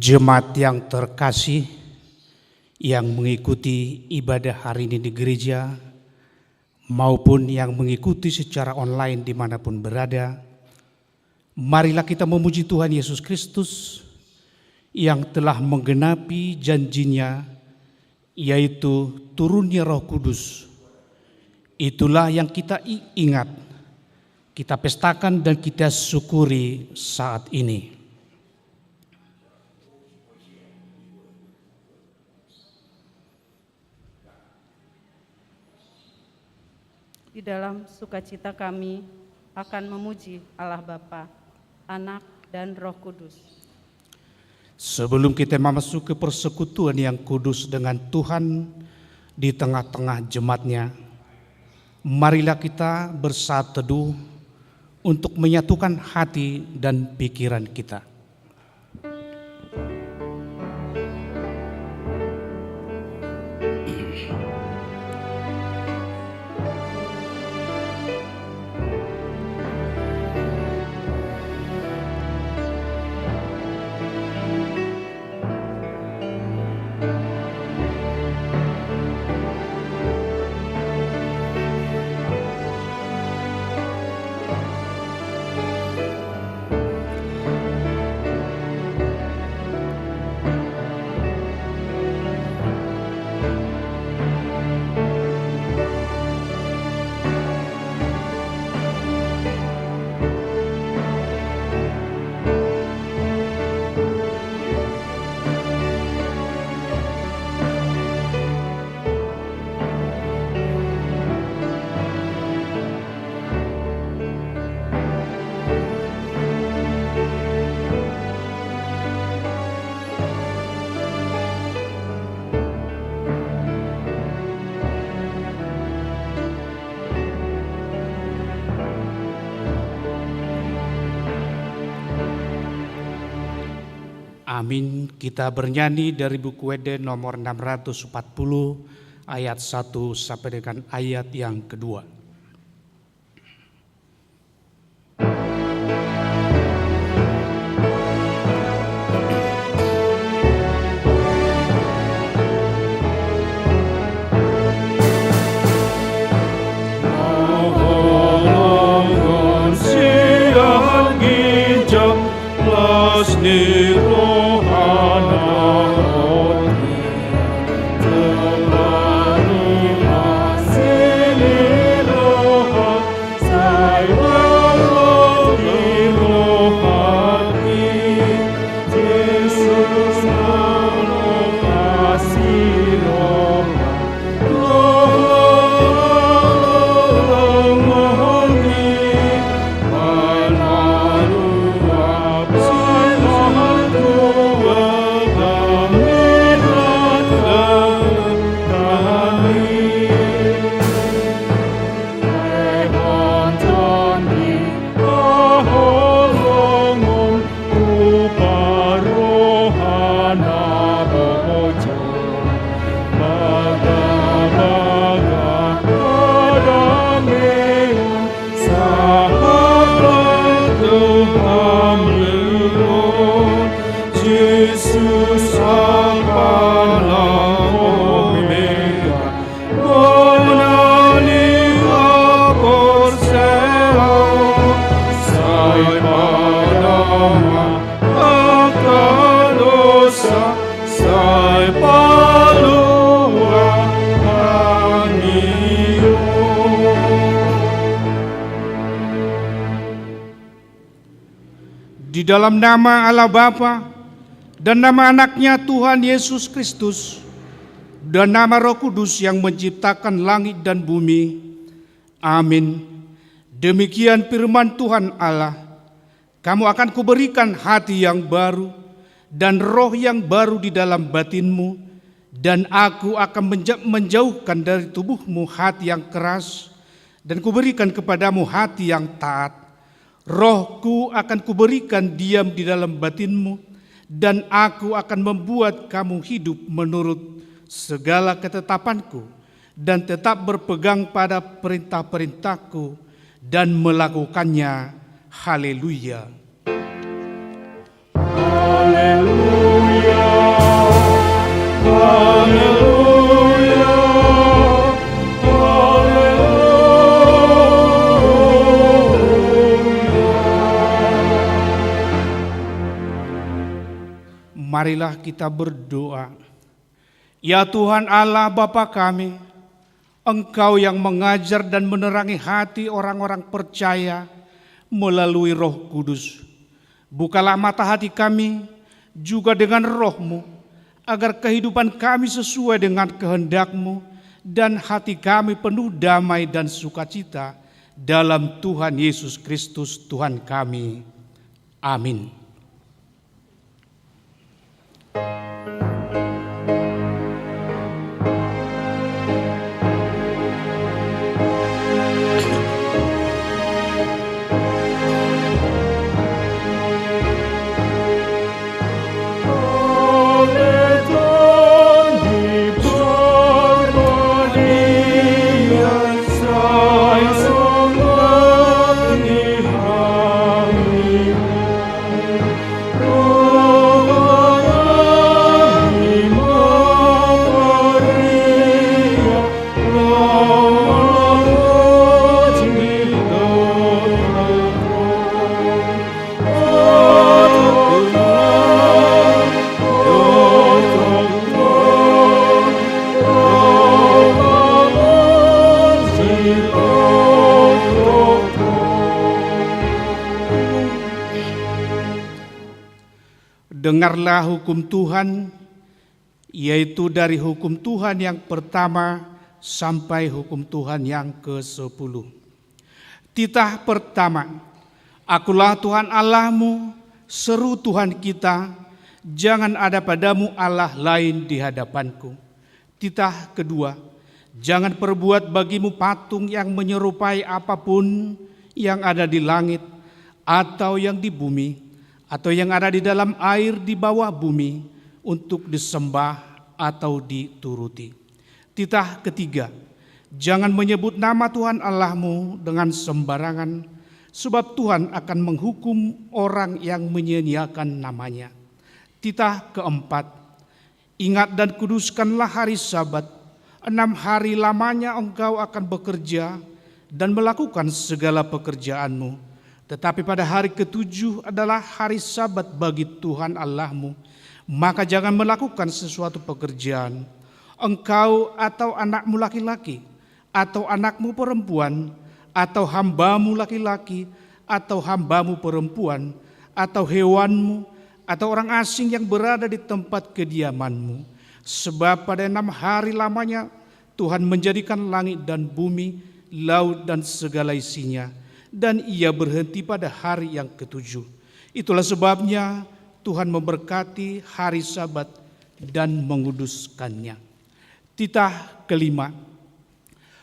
Jemaat yang terkasih yang mengikuti ibadah hari ini di gereja maupun yang mengikuti secara online dimanapun berada, marilah kita memuji Tuhan Yesus Kristus yang telah menggenapi janjinya, yaitu turunnya Roh Kudus. Itulah yang kita ingat, kita pestakan dan kita syukuri saat ini. Di dalam sukacita kami akan memuji Allah Bapa, Anak, dan Roh Kudus. Sebelum kita masuk ke persekutuan yang kudus dengan Tuhan di tengah-tengah jemaatnya, marilah kita bersatu teduh untuk menyatukan hati dan pikiran kita. Amin. Kita bernyanyi dari buku WD nomor 640 ayat 1 sampai dengan ayat yang kedua. Di dalam nama Allah Bapa dan nama anaknya Tuhan Yesus Kristus dan nama Roh Kudus yang menciptakan langit dan bumi. Amin. Demikian firman Tuhan Allah. Kamu akan kuberikan hati yang baru dan roh yang baru di dalam batinmu, dan aku akan menjauhkan dari tubuhmu hati yang keras dan kuberikan kepadamu hati yang taat. Rohku akan kuberikan diam di dalam batinmu, dan aku akan membuat kamu hidup menurut segala ketetapanku, dan tetap berpegang pada perintah-perintahku dan melakukannya. Haleluya. Haleluya. Marilah kita berdoa. Ya Tuhan Allah Bapa kami, Engkau yang mengajar dan menerangi hati orang-orang percaya melalui Roh Kudus. Bukalah mata hati kami juga dengan Roh-Mu, agar kehidupan kami sesuai dengan kehendak-Mu dan hati kami penuh damai dan sukacita dalam Tuhan Yesus Kristus Tuhan kami. Amin. Dengarlah hukum Tuhan, yaitu dari hukum Tuhan yang pertama sampai hukum Tuhan yang ke-10. Titah pertama, Akulah Tuhan Allahmu, seru Tuhan kita, jangan ada padamu Allah lain di hadapanku. Titah kedua, jangan perbuat bagimu patung yang menyerupai apapun yang ada di langit atau yang di bumi, atau yang ada di dalam air di bawah bumi untuk disembah atau dituruti. Titah ketiga, jangan menyebut nama Tuhan Allahmu dengan sembarangan, sebab Tuhan akan menghukum orang yang menyia-nyiakan namanya. Titah keempat, ingat dan kuduskanlah hari Sabat, 6 hari lamanya engkau akan bekerja dan melakukan segala pekerjaanmu. Tetapi pada hari ke-7 adalah hari Sabat bagi Tuhan Allahmu, maka jangan melakukan sesuatu pekerjaan, engkau atau anakmu laki-laki, atau anakmu perempuan, atau hambamu laki-laki, atau hambamu perempuan, atau hewanmu, atau orang asing yang berada di tempat kediamanmu. Sebab pada 6 hari lamanya Tuhan menjadikan langit dan bumi, laut dan segala isinya, dan Ia berhenti pada hari yang ke-7. Itulah sebabnya Tuhan memberkati hari Sabat dan menguduskannya. Titah kelima,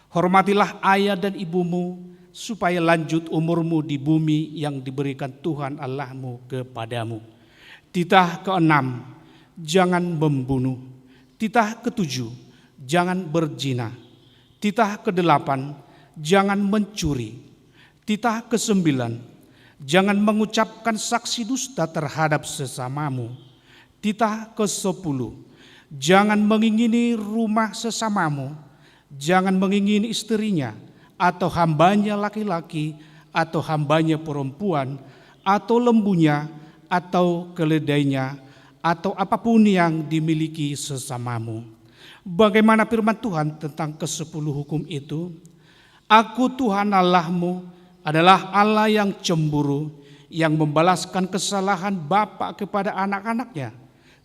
hormatilah ayah dan ibumu, supaya lanjut umurmu di bumi yang diberikan Tuhan Allahmu kepadamu. Titah keenam, jangan membunuh. Titah ketujuh, jangan berzina. Titah kedelapan, jangan mencuri. Titah ke-9, jangan mengucapkan saksi dusta terhadap sesamamu. Titah ke-10, jangan mengingini rumah sesamamu, jangan mengingini istrinya, atau hambanya laki-laki, atau hambanya perempuan, atau lembunya, atau keledainya, atau apapun yang dimiliki sesamamu. Bagaimana firman Tuhan tentang ke-10 hukum itu? Aku Tuhan Allahmu adalah Allah yang cemburu, yang membalaskan kesalahan bapa kepada anak-anaknya,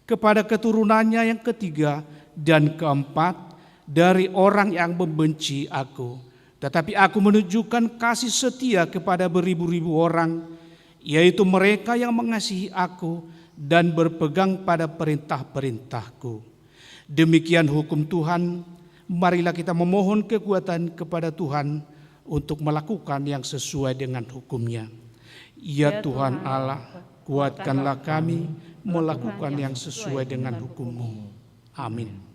kepada keturunannya yang ketiga dan keempat dari orang yang membenci aku. Tetapi aku menunjukkan kasih setia kepada beribu-ribu orang, yaitu mereka yang mengasihi aku dan berpegang pada perintah-perintahku. Demikian hukum Tuhan, marilah kita memohon kekuatan kepada Tuhan untuk melakukan yang sesuai dengan hukum-Nya. Ya Tuhan Allah, kuatkanlah kami melakukan yang sesuai dengan hukum-Mu. Amin.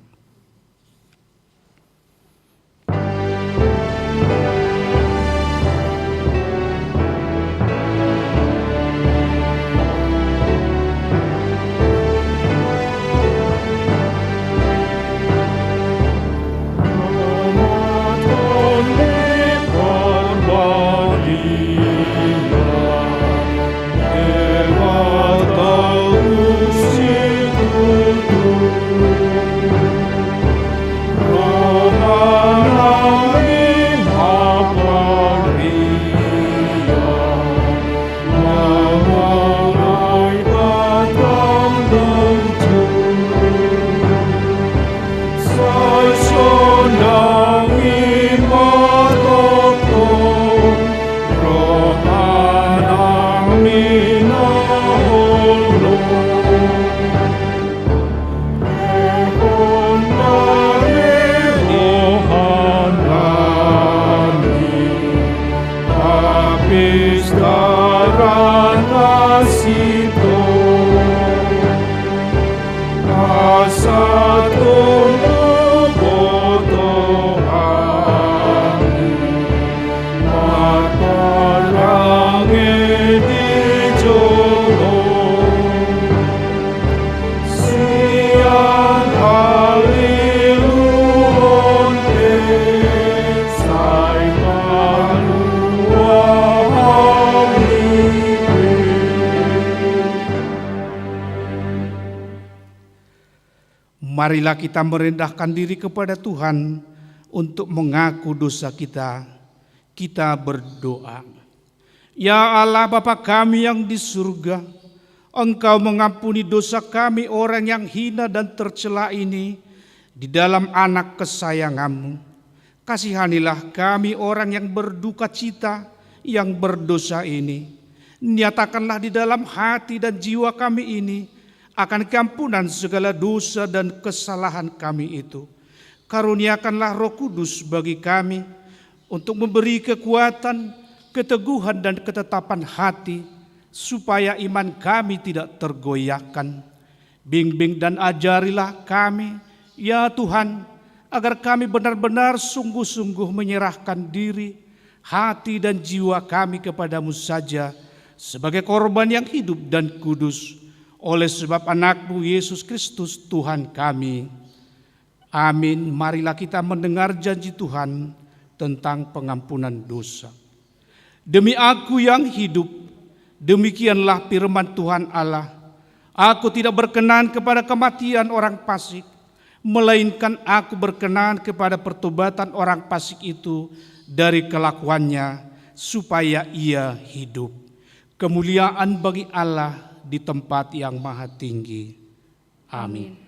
marilah kita merendahkan diri kepada Tuhan untuk mengaku dosa kita. Kita berdoa. Ya Allah Bapa kami yang di surga, Engkau mengampuni dosa kami orang yang hina dan tercela ini di dalam anak kesayangan-Mu. Kasihanilah kami orang yang berduka cita, yang berdosa ini. Nyatakanlah di dalam hati dan jiwa kami ini akan keampunan segala dosa dan kesalahan kami itu. Karuniakanlah Roh Kudus bagi kami untuk memberi kekuatan, keteguhan dan ketetapan hati, supaya iman kami tidak tergoyahkan. Bimbing dan ajarilah kami, ya Tuhan, agar kami benar-benar sungguh-sungguh menyerahkan diri, hati dan jiwa kami kepadamu saja, sebagai korban yang hidup dan kudus, oleh sebab anak-Mu Yesus Kristus Tuhan kami. Amin. Marilah kita mendengar janji Tuhan tentang pengampunan dosa. Demi Aku yang hidup, demikianlah firman Tuhan Allah, Aku tidak berkenan kepada kematian orang fasik, melainkan Aku berkenan kepada pertobatan orang fasik itu dari kelakuannya, supaya ia hidup. Kemuliaan bagi Allah di tempat yang maha tinggi. Amin.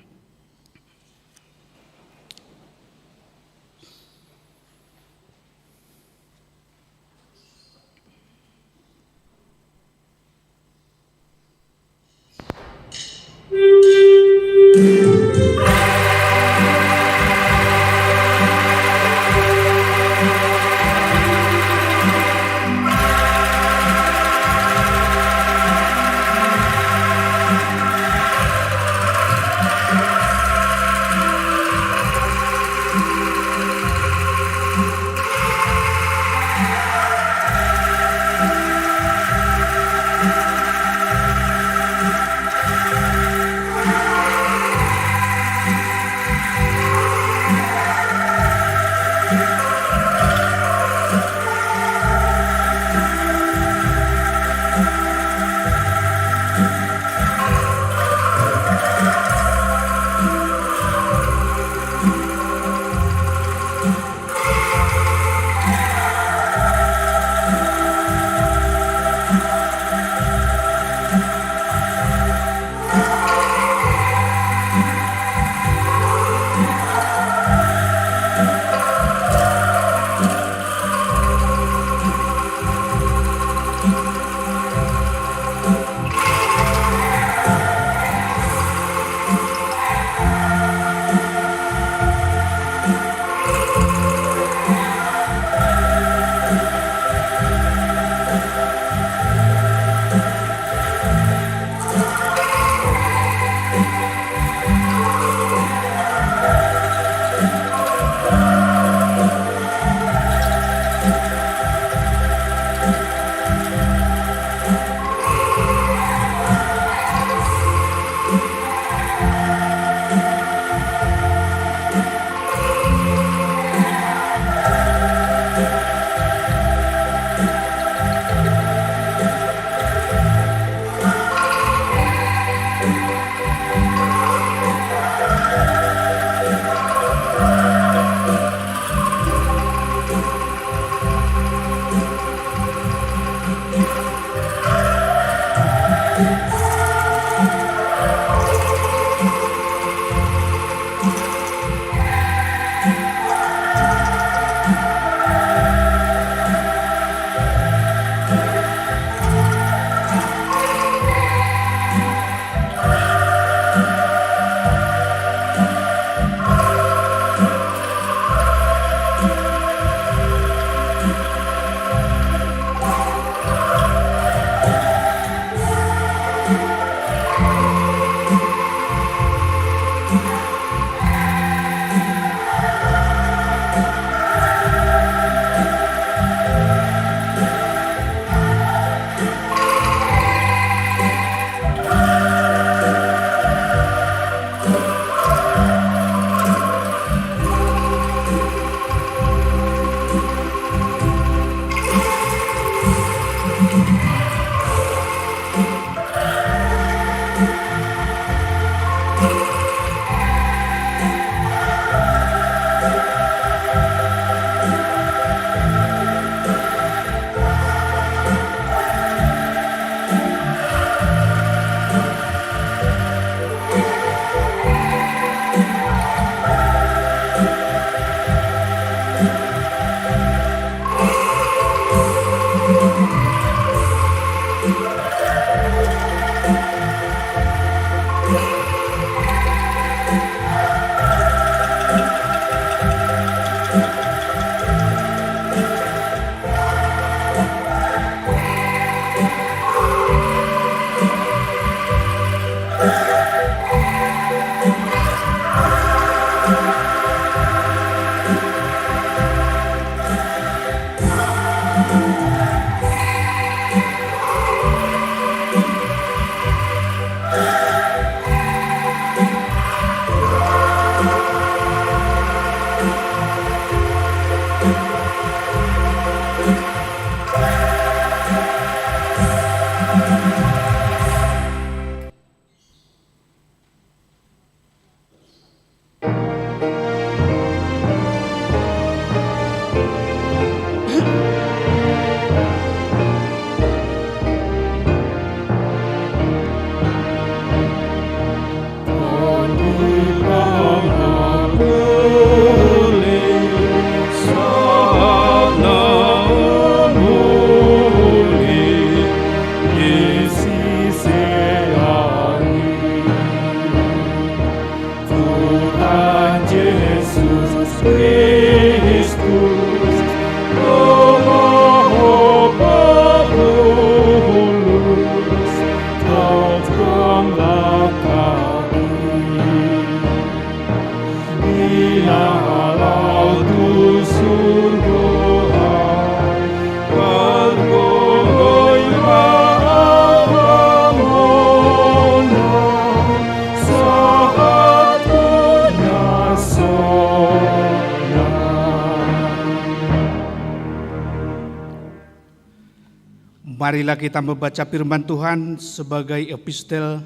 Marilah kita membaca firman Tuhan sebagai epistel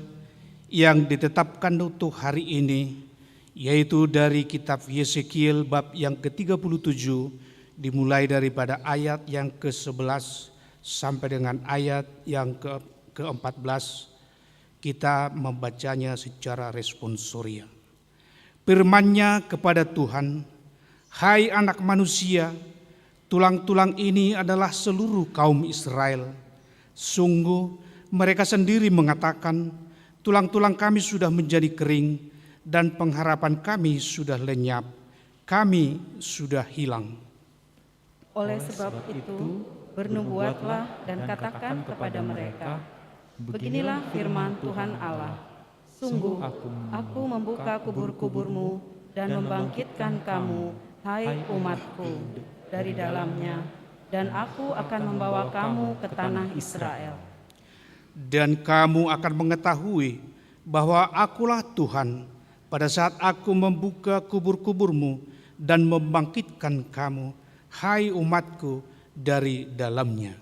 yang ditetapkan untuk hari ini, yaitu dari kitab Yesekiel bab yang ke-37, dimulai daripada ayat yang ke-11 sampai dengan ayat yang ke-14. Kita membacanya secara responsoria. Firman-Nya kepada Tuhan, "Hai anak manusia, tulang-tulang ini adalah seluruh kaum Israel. Sungguh mereka sendiri mengatakan, tulang-tulang kami sudah menjadi kering dan pengharapan kami sudah lenyap. Kami sudah hilang. Oleh sebab itu, bernubuatlah dan katakan kepada mereka, beginilah firman Tuhan Allah. Sungguh, aku membuka kubur-kuburmu dan membangkitkan kamu, hai umatku, dari dalamnya, dan aku akan membawa kamu ke tanah Israel. Dan kamu akan mengetahui bahwa akulah Tuhan pada saat aku membuka kubur-kuburmu dan membangkitkan kamu, hai umatku, dari dalamnya.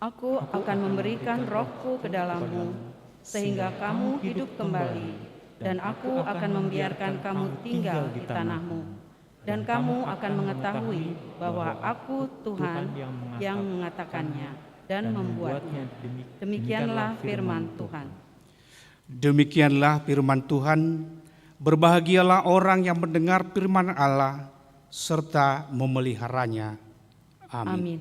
Aku akan memberikan rohku ke dalammu, sehingga kamu hidup kembali, dan aku akan membiarkan kamu tinggal di tanahmu. Dan kamu akan mengetahui bahwa aku Tuhan yang mengatakannya dan membuatnya. Demikianlah firman Tuhan. Demikianlah firman Tuhan. Berbahagialah orang yang mendengar firman Allah serta memeliharanya. Amin. Amin.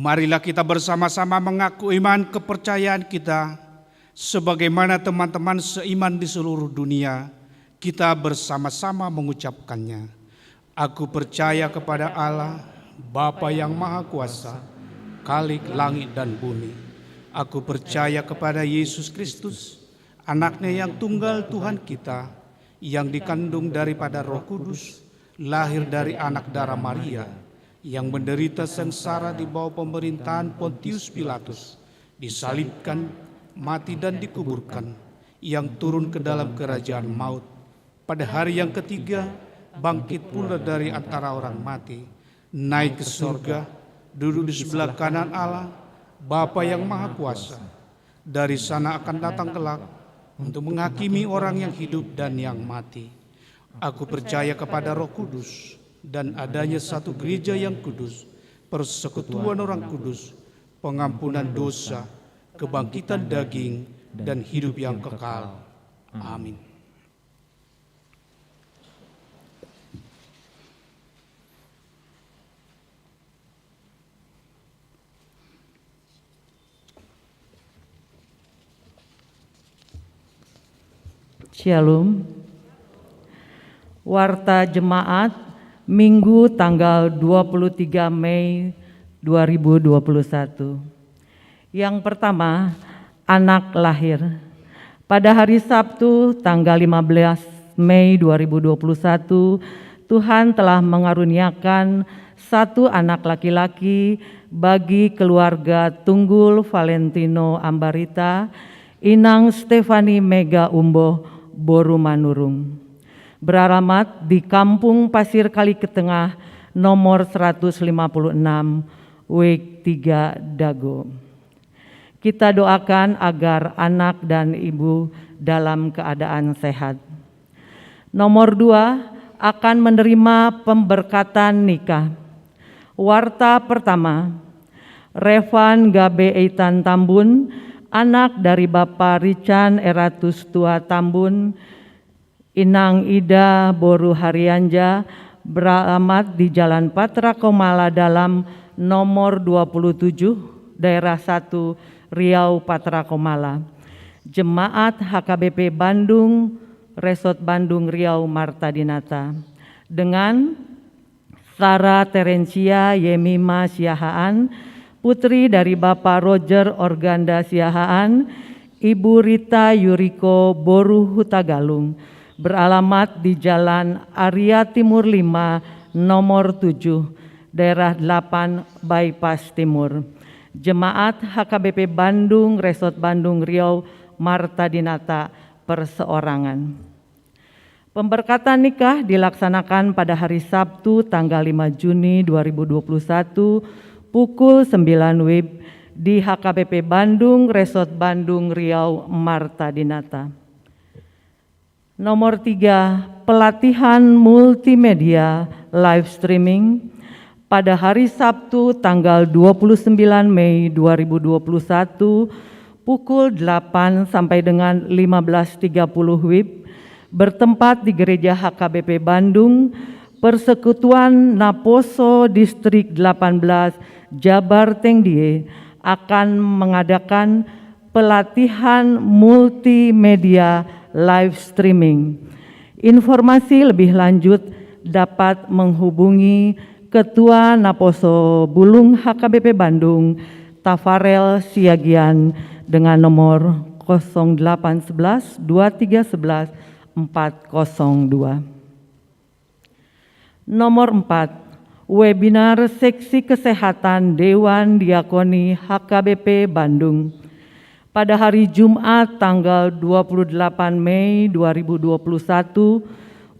Marilah kita bersama-sama mengaku iman kepercayaan kita, sebagaimana teman-teman seiman di seluruh dunia, kita bersama-sama mengucapkannya. Aku percaya kepada Allah, Bapa yang Maha Kuasa, Khalik langit dan bumi. Aku percaya kepada Yesus Kristus, Anaknya yang tunggal Tuhan kita, yang dikandung daripada Roh Kudus, lahir dari anak darah Maria, yang menderita sengsara di bawah pemerintahan Pontius Pilatus, disalibkan, mati dan dikuburkan, yang turun ke dalam kerajaan maut. Pada hari yang ketiga, bangkit pula dari antara orang mati, naik ke surga, duduk di sebelah kanan Allah, Bapa yang Maha Kuasa. Dari sana akan datang kelak untuk menghakimi orang yang hidup dan yang mati. Aku percaya kepada Roh Kudus dan adanya satu gereja yang kudus, persekutuan orang kudus, pengampunan dosa, kebangkitan daging, dan hidup yang kekal. Amin. Shalom. Warta Jemaat Minggu tanggal 23 Mei 2021. Yang pertama, anak lahir. Pada hari Sabtu tanggal 15 Mei 2021, Tuhan telah mengaruniakan satu anak laki-laki bagi keluarga Tunggul Valentino Ambarita, Inang Stefani Mega Umboh, Boru Manurung. Beralamat di Kampung Pasir Kali Ketengah, nomor 156, Wik 3 Dago. Kita doakan agar anak dan ibu dalam keadaan sehat. Nomor 2, akan menerima pemberkatan nikah. Warta pertama, Revan Gabe Eitan Tambun, anak dari Bapak Rican Eratus Tua Tambun, Inang Ida Boru Haryanja, beralamat di Jalan Patra Komala Dalam, nomor 27, daerah 1, Riau Patra Komala. Jemaat HKBP Bandung, Resort Bandung Riau Marta Dinata. Dengan Sarah Terencia Yemima Siahaan, putri dari Bapak Roger Organda Siahaan, Ibu Rita Yuriko Boru Hutagalung, beralamat di Jalan Arya Timur 5, nomor 7, daerah 8, Bypass Timur. Jemaat HKBP Bandung, Resort Bandung Riau, Marta Dinata, perseorangan. Pemberkatan nikah dilaksanakan pada hari Sabtu tanggal 5 Juni 2021, pukul 9 WIB di HKBP Bandung, Resort Bandung Riau, Marta Dinata. Nomor 3, pelatihan multimedia live streaming pada hari Sabtu tanggal 29 Mei 2021 pukul 8 sampai dengan 15.30 WIB bertempat di Gereja HKBP Bandung, Persekutuan Naposo Distrik 18 Jabar Tengdie akan mengadakan pelatihan multimedia live streaming. Informasi lebih lanjut dapat menghubungi Ketua Naposo Bulung HKBP Bandung, Tafarel Siagian, dengan nomor 0811 2311 402. Nomor 4, webinar seksi kesehatan Dewan Diakoni HKBP Bandung. Pada hari Jumat tanggal 28 Mei 2021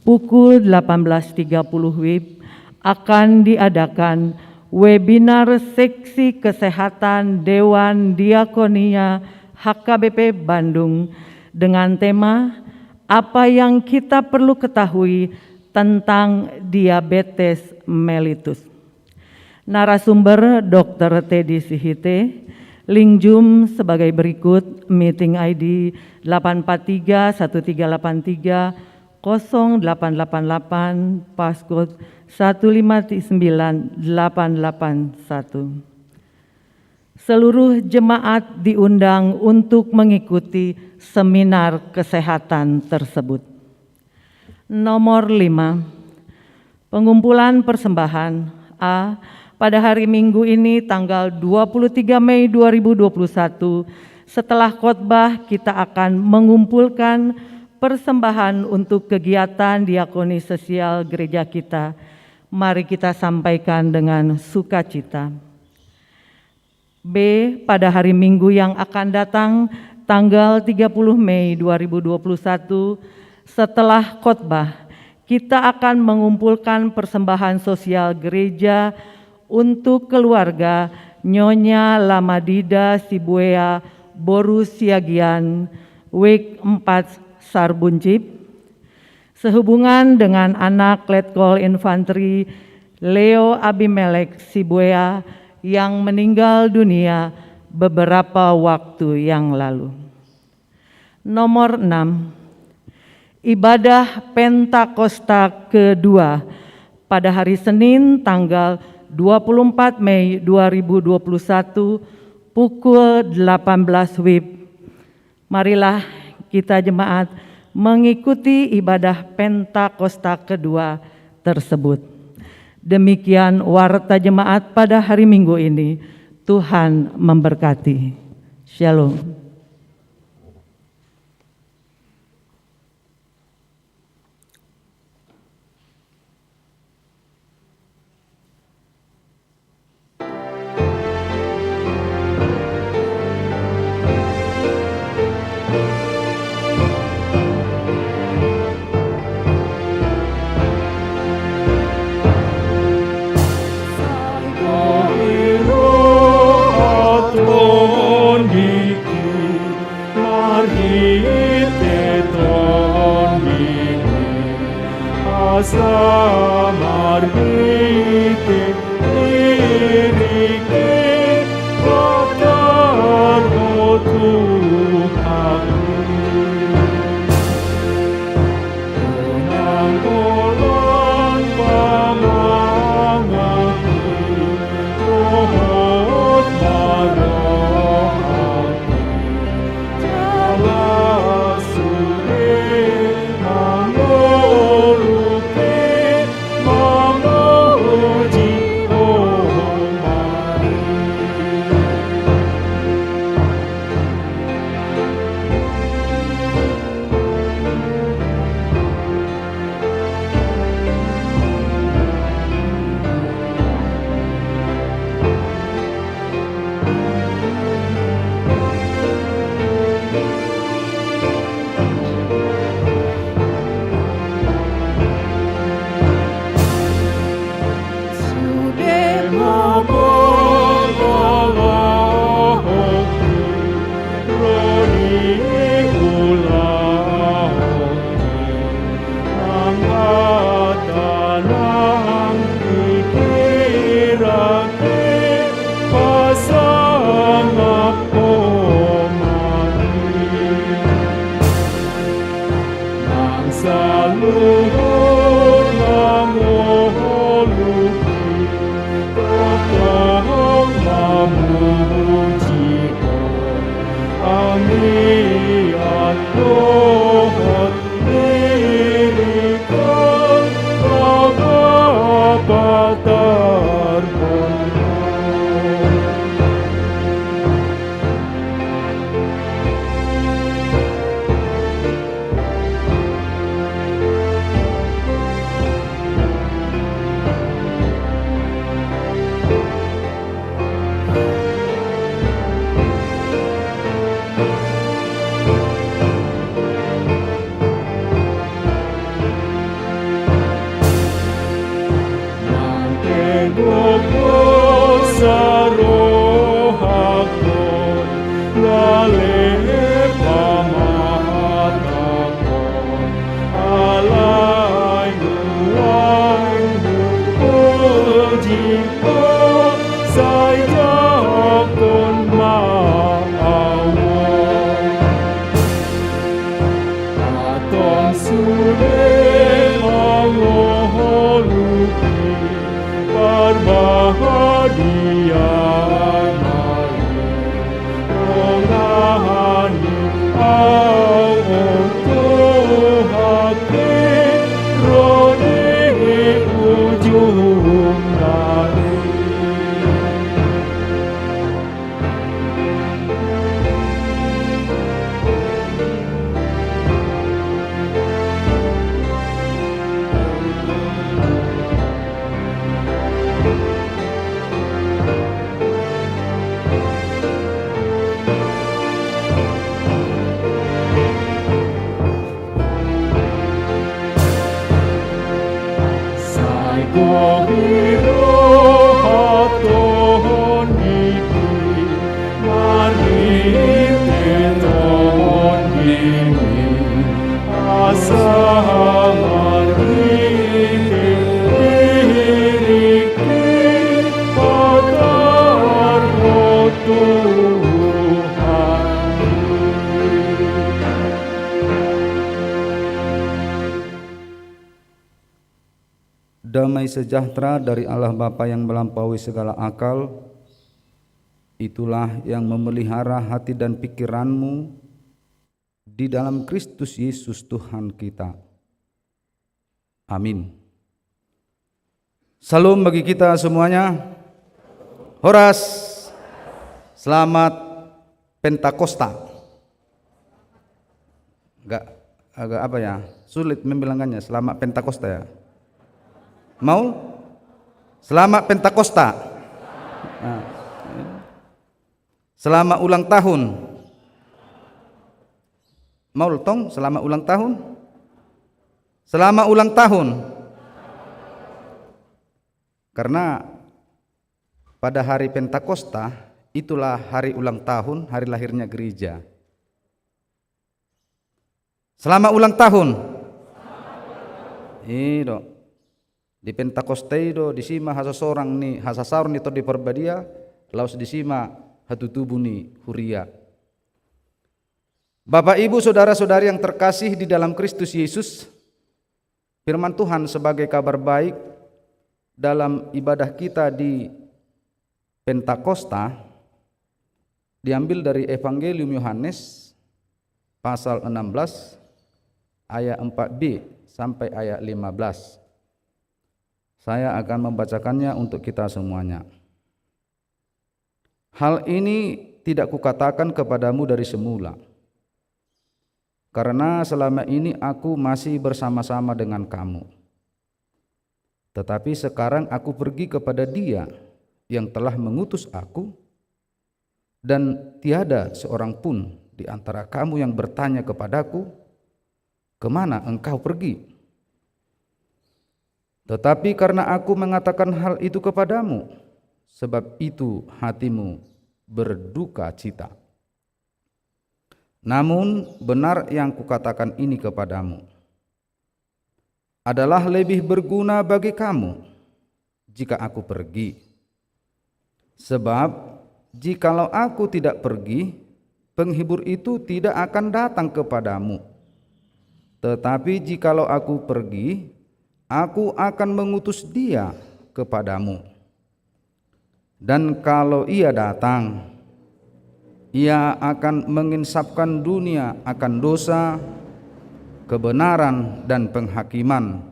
pukul 18.30 WIB akan diadakan webinar seksi kesehatan Dewan Diakonia HKBP Bandung dengan tema apa yang kita perlu ketahui tentang diabetes mellitus. Narasumber Dr. Teddy Sihite. Link Zoom sebagai berikut, meeting ID 843-1383-0888, passcode 159881. Seluruh jemaat diundang untuk mengikuti seminar kesehatan tersebut. Nomor 5, pengumpulan persembahan. A. pada hari Minggu ini tanggal 23 Mei 2021, setelah khotbah kita akan mengumpulkan persembahan untuk kegiatan diakoni sosial gereja kita. Mari kita sampaikan dengan sukacita. B. Pada hari Minggu yang akan datang tanggal 30 Mei 2021, setelah khotbah kita akan mengumpulkan persembahan sosial gereja untuk keluarga Nyonya Lamadida Sibuea Boru Siagian, Wik 4 Sarbuncip, sehubungan dengan anak Letkol Infanteri Leo Abimelek Sibuea yang meninggal dunia beberapa waktu yang lalu. Nomor 6. Ibadah Pentakosta kedua pada hari Senin tanggal 24 Mei 2021 pukul 18 WIB. Marilah kita jemaat mengikuti ibadah Pentakosta kedua tersebut. Demikian warta jemaat pada hari Minggu ini. Tuhan memberkati. Shalom. damai sejahtera dari Allah Bapa yang melampaui segala akal, itulah yang memelihara hati dan pikiranmu di dalam Kristus Yesus Tuhan kita. Amin. Salam bagi kita semuanya. Horas. Selamat Pentakosta. Agak apa ya? Sulit membilangkannya. Selamat Pentakosta ya. Mau? Selamat Pentakosta. Nah. Selamat ulang tahun. Mau tong? Selamat ulang tahun. Selamat ulang tahun. Karena pada hari Pentakosta itulah hari ulang tahun, hari lahirnya gereja. Selamat ulang tahun. Ido. Di Pentakosta itu disima hasasorang ni hasasar ni to di perbadia, laus disima hatutubu ni huria. Bapak Ibu saudara-saudari yang terkasih di dalam Kristus Yesus, firman Tuhan sebagai kabar baik dalam ibadah kita di Pentakosta diambil dari Evangelium Yohanes pasal 16 ayat 4b sampai ayat 15. Saya akan membacakannya untuk kita semuanya. Hal ini tidak kukatakan kepadamu dari semula, karena selama ini aku masih bersama-sama dengan kamu. Tetapi sekarang aku pergi kepada Dia yang telah mengutus aku, dan tiada seorang pun di antara kamu yang bertanya kepadaku, kemana engkau pergi? Tetapi karena aku mengatakan hal itu kepadamu, sebab itu hatimu berduka cita. Namun benar yang kukatakan ini kepadamu, adalah lebih berguna bagi kamu jika aku pergi. Sebab jikalau aku tidak pergi, penghibur itu tidak akan datang kepadamu. Tetapi jikalau aku pergi, aku akan mengutus Dia kepadamu. Dan kalau Ia datang, Ia akan menginsafkan dunia akan dosa, kebenaran dan penghakiman.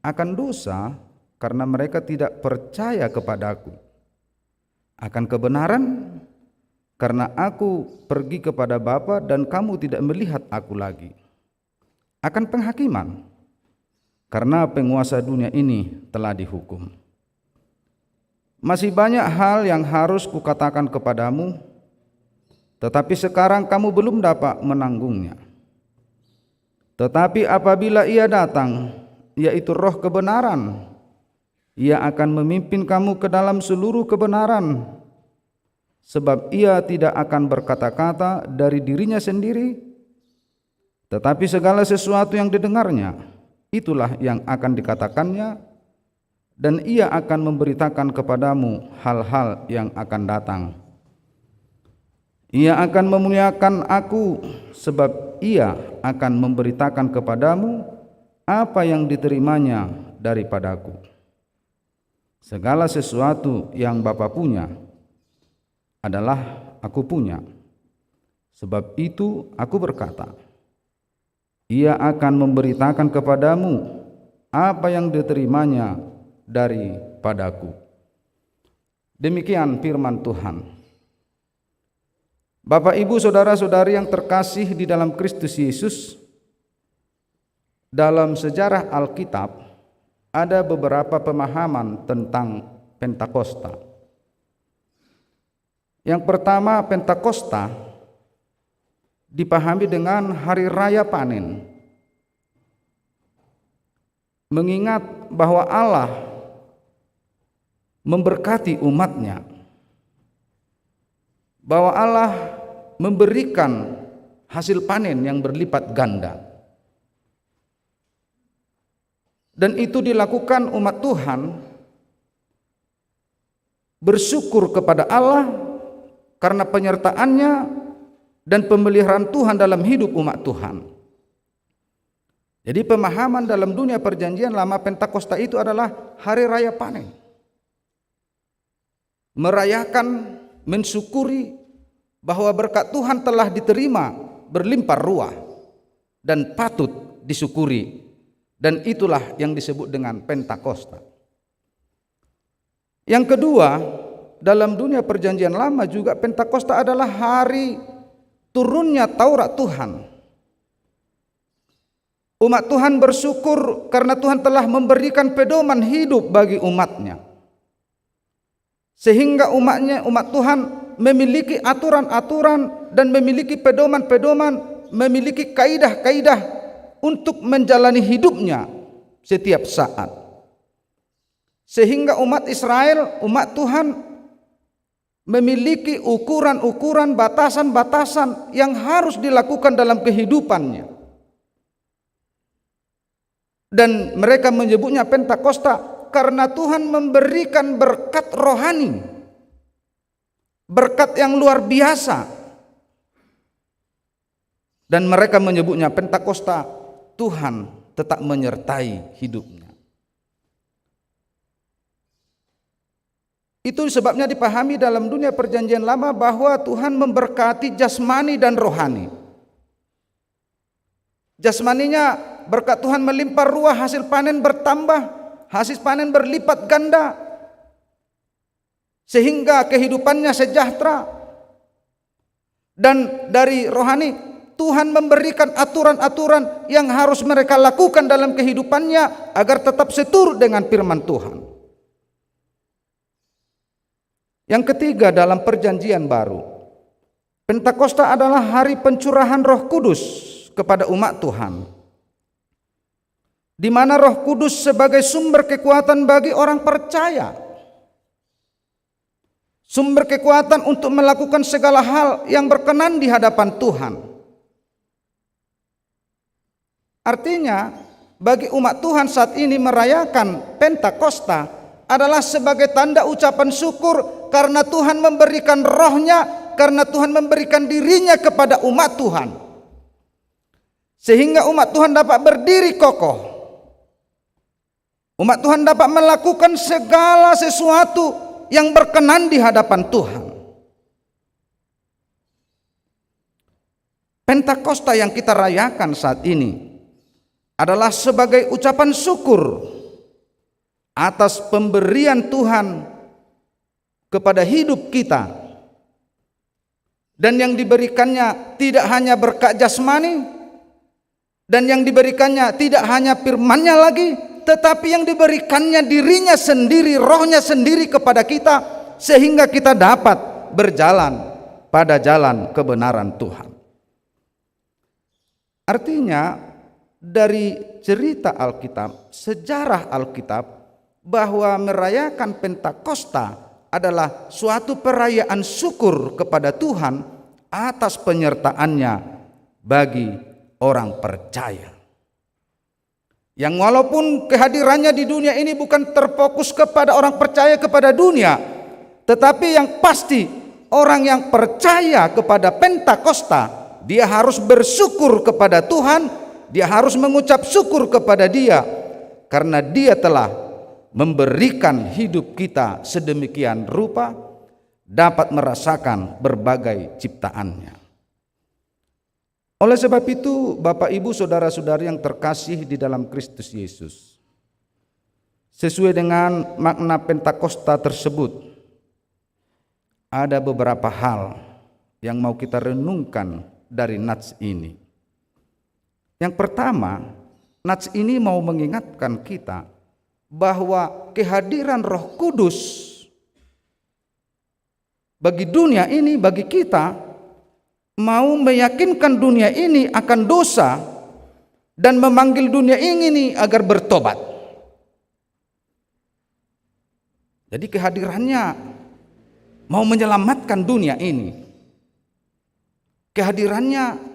Akan dosa karena mereka tidak percaya kepadaku. Akan kebenaran karena aku pergi kepada Bapa dan kamu tidak melihat aku lagi. Akan penghakiman karena penguasa dunia ini telah dihukum. Masih banyak hal yang harus kukatakan kepadamu, tetapi sekarang kamu belum dapat menanggungnya. Tetapi apabila Ia datang, yaitu Roh kebenaran, Ia akan memimpin kamu ke dalam seluruh kebenaran, sebab Ia tidak akan berkata-kata dari dirinya sendiri, tetapi segala sesuatu yang didengarnya, itulah yang akan dikatakannya, dan Ia akan memberitakan kepadamu hal-hal yang akan datang. Ia akan memuliakan aku, sebab Ia akan memberitakan kepadamu apa yang diterimanya daripadaku. Segala sesuatu yang Bapa punya adalah aku punya. Sebab itu aku berkata, Ia akan memberitakan kepadamu apa yang diterimanya daripadaku. Demikian firman Tuhan. Bapak, Ibu, saudara-saudari yang terkasih di dalam Kristus Yesus, dalam sejarah Alkitab ada beberapa pemahaman tentang Pentakosta. Yang pertama, Pentakosta dipahami dengan hari raya panen, mengingat bahwa Allah memberkati umatnya, bahwa Allah memberikan hasil panen yang berlipat ganda. Dan itu dilakukan umat Tuhan bersyukur kepada Allah karena penyertaannya dan pemeliharaan Tuhan dalam hidup umat Tuhan. Jadi pemahaman dalam dunia perjanjian lama Pentakosta itu adalah hari raya panen. Merayakan, mensyukuri bahwa berkat Tuhan telah diterima berlimpah ruah dan patut disyukuri. Dan itulah yang disebut dengan Pentakosta. Yang kedua, dalam dunia perjanjian lama juga Pentakosta adalah hari turunnya Taurat Tuhan. Umat Tuhan bersyukur karena Tuhan telah memberikan pedoman hidup bagi umatnya. Sehingga umat Tuhan memiliki aturan-aturan dan memiliki pedoman-pedoman, memiliki kaidah-kaidah untuk menjalani hidupnya setiap saat. Sehingga umat Israel, umat Tuhan memiliki ukuran-ukuran, batasan-batasan yang harus dilakukan dalam kehidupannya. Dan mereka menyebutnya Pentakosta karena Tuhan memberikan berkat rohani, berkat yang luar biasa. Dan mereka menyebutnya Pentakosta, Tuhan tetap menyertai hidupnya. Itu sebabnya dipahami dalam dunia perjanjian lama bahwa Tuhan memberkati jasmani dan rohani. Jasmaninya berkat Tuhan melimpah ruah, hasil panen bertambah, hasil panen berlipat ganda, sehingga kehidupannya sejahtera. Dan dari rohani, Tuhan memberikan aturan-aturan yang harus mereka lakukan dalam kehidupannya agar tetap seturut dengan firman Tuhan. Yang ketiga, dalam perjanjian baru, Pentakosta adalah hari pencurahan Roh Kudus kepada umat Tuhan, di mana Roh Kudus sebagai sumber kekuatan bagi orang percaya, sumber kekuatan untuk melakukan segala hal yang berkenan di hadapan Tuhan. Artinya, bagi umat Tuhan saat ini merayakan Pentakosta adalah sebagai tanda ucapan syukur karena Tuhan memberikan rohnya, karena Tuhan memberikan dirinya kepada umat Tuhan. Sehingga umat Tuhan dapat berdiri kokoh. Umat Tuhan dapat melakukan segala sesuatu yang berkenan di hadapan Tuhan. Pentakosta yang kita rayakan saat ini adalah sebagai ucapan syukur atas pemberian Tuhan kepada hidup kita, dan yang diberikannya tidak hanya berkat jasmani, dan yang diberikannya tidak hanya firman-Nya lagi, tetapi yang diberikannya dirinya sendiri, rohnya sendiri kepada kita, sehingga kita dapat berjalan pada jalan kebenaran Tuhan. Artinya, dari cerita Alkitab, sejarah Alkitab, bahwa merayakan Pentakosta adalah suatu perayaan syukur kepada Tuhan atas penyertaannya bagi orang percaya. Yang walaupun kehadirannya di dunia ini bukan terfokus kepada orang percaya kepada dunia, tetapi yang pasti orang yang percaya kepada Pentakosta, dia harus bersyukur kepada Tuhan. Dia harus mengucap syukur kepada Dia karena Dia telah memberikan hidup kita sedemikian rupa dapat merasakan berbagai ciptaannya. Oleh sebab itu, Bapak Ibu saudara-saudari yang terkasih di dalam Kristus Yesus, sesuai dengan makna Pentakosta tersebut, ada beberapa hal yang mau kita renungkan dari nats ini. Yang pertama, nats ini mau mengingatkan kita bahwa kehadiran Roh Kudus bagi dunia ini, bagi kita, mau meyakinkan dunia ini akan dosa dan memanggil dunia ini agar bertobat. Jadi kehadirannya mau menyelamatkan dunia ini. Kehadirannya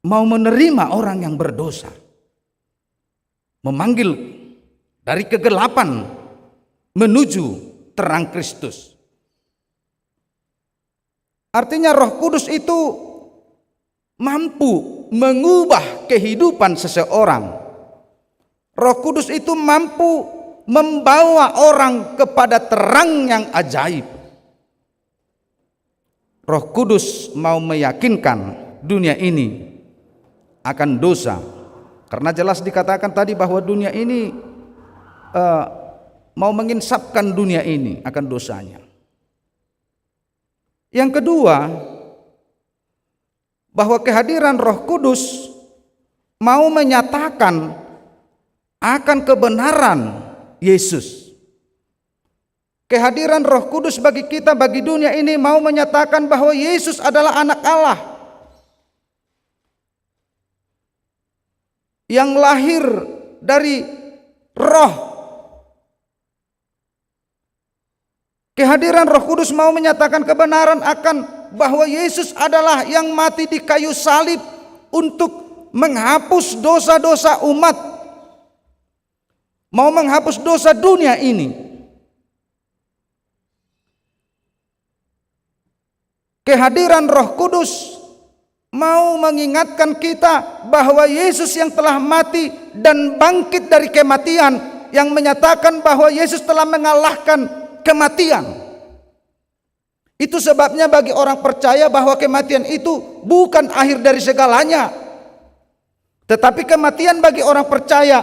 mau menerima orang yang berdosa, memanggil dari kegelapan menuju terang Kristus. Artinya Roh Kudus itu mampu mengubah kehidupan seseorang. Roh Kudus itu mampu membawa orang kepada terang yang ajaib. Roh Kudus mau meyakinkan dunia ini akan dosa, karena jelas dikatakan tadi bahwa dunia ini mau menginsapkan dunia ini akan dosanya. Yang kedua, bahwa kehadiran Roh Kudus mau menyatakan akan kebenaran Yesus. Kehadiran Roh Kudus bagi kita, bagi dunia ini mau menyatakan bahwa Yesus adalah anak Allah yang lahir dari Roh. Kehadiran Roh Kudus mau menyatakan kebenaran akan bahwa Yesus adalah yang mati di kayu salib untuk menghapus dosa-dosa umat, mau menghapus dosa dunia ini. Kehadiran Roh Kudus mau mengingatkan kita bahwa Yesus yang telah mati dan bangkit dari kematian, yang menyatakan bahwa Yesus telah mengalahkan kematian. Itu sebabnya bagi orang percaya bahwa kematian itu bukan akhir dari segalanya, tetapi kematian bagi orang percaya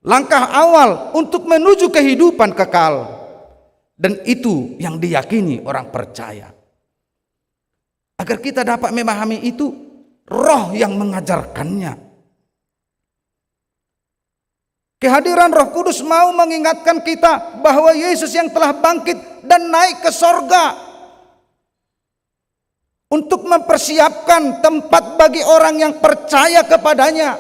langkah awal untuk menuju kehidupan kekal. Dan itu yang diyakini orang percaya. Agar kita dapat memahami itu, Roh yang mengajarkannya. Kehadiran Roh Kudus mau mengingatkan kita bahwa Yesus yang telah bangkit dan naik ke sorga untuk mempersiapkan tempat bagi orang yang percaya kepadanya,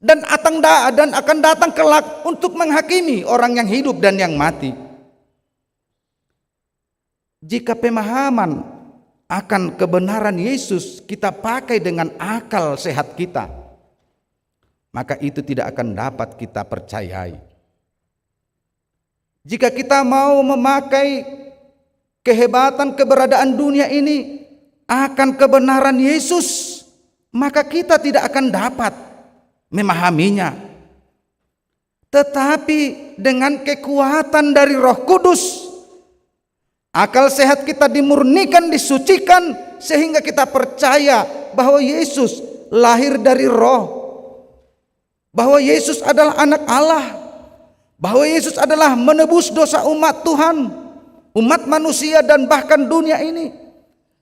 dan akan datang kelak untuk menghakimi orang yang hidup dan yang mati. Jika pemahaman akan kebenaran Yesus kita pakai dengan akal sehat kita, maka itu tidak akan dapat kita percayai. Jika kita mau memakai kehebatan keberadaan dunia ini akan kebenaran Yesus, maka kita tidak akan dapat memahaminya. Tetapi dengan kekuatan dari Roh Kudus, akal sehat kita dimurnikan, disucikan, sehingga kita percaya bahwa Yesus lahir dari Roh, bahwa Yesus adalah anak Allah, bahwa Yesus adalah menebus dosa umat Tuhan, umat manusia dan bahkan dunia ini.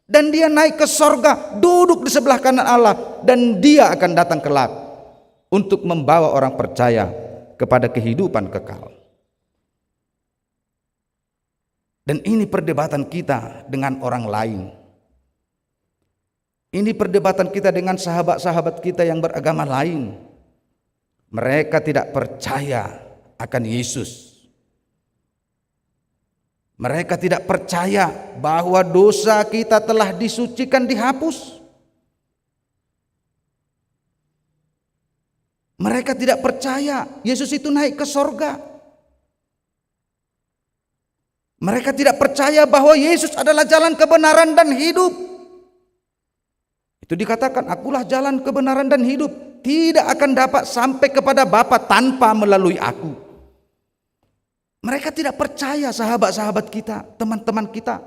Dan dia naik ke sorga, duduk di sebelah kanan Allah, dan dia akan datang kelak untuk membawa orang percaya kepada kehidupan kekal. Dan ini perdebatan kita dengan orang lain. Ini perdebatan kita dengan sahabat-sahabat kita yang beragama lain. Mereka tidak percaya akan Yesus. Mereka tidak percaya bahwa dosa kita telah disucikan, dihapus. Mereka tidak percaya Yesus itu naik ke sorga. Mereka tidak percaya bahwa Yesus adalah jalan kebenaran dan hidup. Itu dikatakan, akulah jalan kebenaran dan hidup. Tidak akan dapat sampai kepada Bapa tanpa melalui aku. Mereka tidak percaya, sahabat-sahabat kita, teman-teman kita.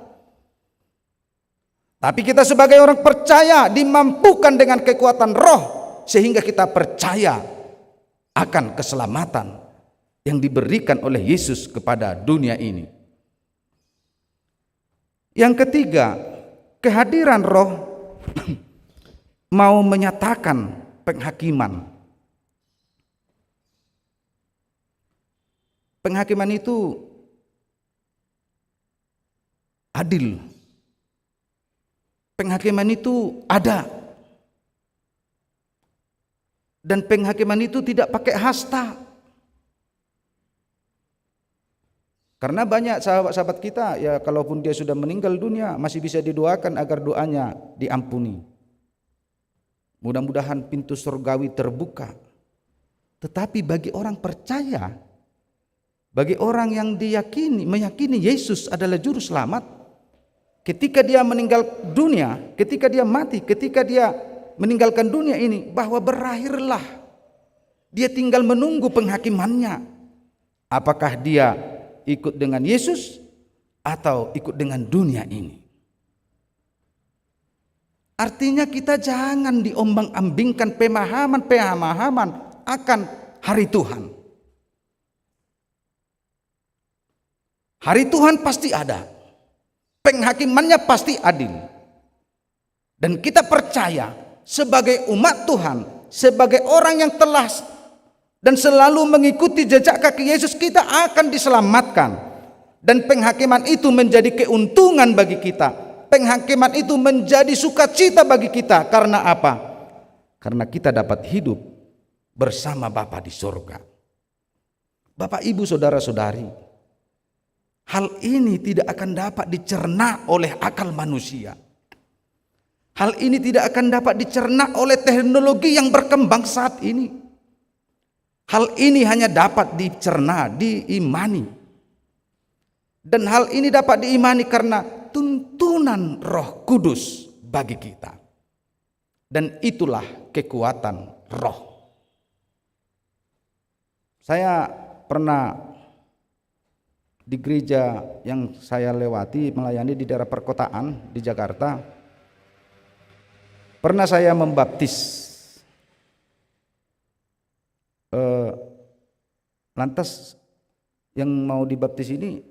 Tapi kita sebagai orang percaya dimampukan dengan kekuatan Roh, sehingga kita percaya akan keselamatan yang diberikan oleh Yesus kepada dunia ini. Yang ketiga, kehadiran Roh mau menyatakan penghakiman. Penghakiman itu adil. Penghakiman itu ada. Dan penghakiman itu tidak pakai hasta. Karena banyak sahabat-sahabat kita, ya kalaupun dia sudah meninggal dunia, masih bisa didoakan agar doanya diampuni. Mudah-mudahan pintu surgawi terbuka. Tetapi bagi orang percaya, bagi orang yang meyakini Yesus adalah juru selamat, ketika dia meninggal dunia, ketika dia mati, ketika dia meninggalkan dunia ini, bahwa berakhirlah. Dia tinggal menunggu penghakimannya. Apakah dia ikut dengan Yesus atau ikut dengan dunia ini? Artinya kita jangan diombang-ambingkan pemahaman-pemahaman akan hari Tuhan. Hari Tuhan pasti ada. Penghakimannya pasti adil. Dan kita percaya sebagai umat Tuhan, sebagai orang yang telah dan selalu mengikuti jejak kaki Yesus, kita akan diselamatkan. Dan penghakiman itu menjadi keuntungan bagi kita. Penghakiman itu menjadi sukacita bagi kita. Karena apa? Karena kita dapat hidup bersama Bapa di surga. Bapak, Ibu, saudara-saudari, hal ini tidak akan dapat dicerna oleh akal manusia. Hal ini tidak akan dapat dicerna oleh teknologi yang berkembang saat ini. Hal ini hanya dapat dicerna, diimani. Dan hal ini dapat diimani karena tuntunan Roh Kudus bagi kita. Dan itulah kekuatan Roh. Saya pernah di gereja yang saya lewati melayani di daerah perkotaan di Jakarta. Pernah saya membaptis. Lantas yang mau dibaptis ini,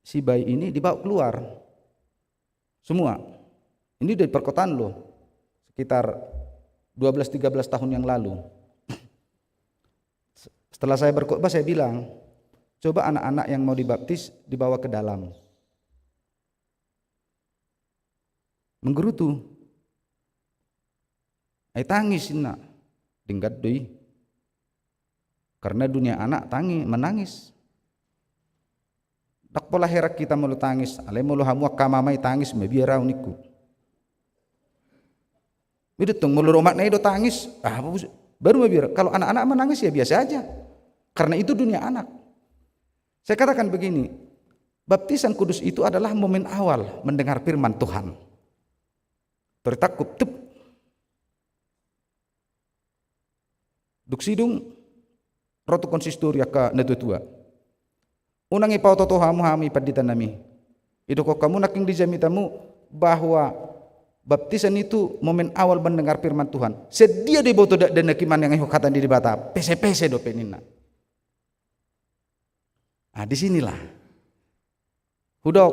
si bayi ini dibawa keluar semua. Ini dari perkotaan loh, sekitar 12-13 tahun yang lalu. Setelah saya berkhotbah, saya bilang, coba anak-anak yang mau dibaptis dibawa ke dalam. Menggerutu. Tangis nak, dingkat doi. Karena dunia anak menangis. Dak pola herak kita mulu tangis, ale mulu hamua kamamai tangis biara uniku. Bida tung mulu romak nai do tangis, baru biara. Kalau anak-anak menangis ya biasa aja. Karena itu dunia anak. Saya katakan begini, baptisan kudus itu adalah momen awal mendengar firman Tuhan. Tertakut tep. Duksidung rotu konsistoria ka netutua. Unang ipau toto hamu hami paditan nami. Itu kok kamu naking dijamitamu bahwa baptisan itu momen awal mendengar firman Tuhan. Sedia di boto dan nakiman yang kata di bata. Pese-pese do penina. Disinilah. Hudok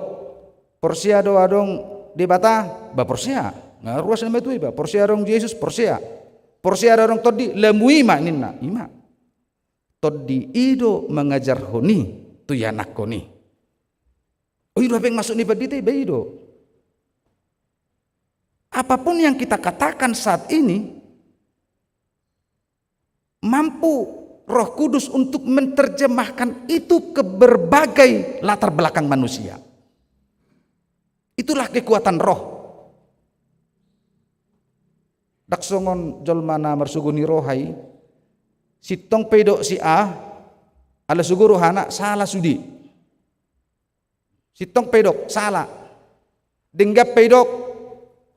porsia do adong di bata ba porsia. Ngaruas nama itu iba. Porsia adong Yesus porsia. Porsia adong todi lemuima nina ima. Todi ido mengajar honi tu yanak koni. Oh ido apa yang masuk nih badite ido. Apapun yang kita katakan saat ini mampu Roh Kudus untuk menerjemahkan itu ke berbagai latar belakang manusia. Itulah kekuatan Roh. Daksongon jolmana marsuguni rohai. Sitong pedok si A, ala suguru hana salah sudi. Sitong pedok salah. Denggap pedok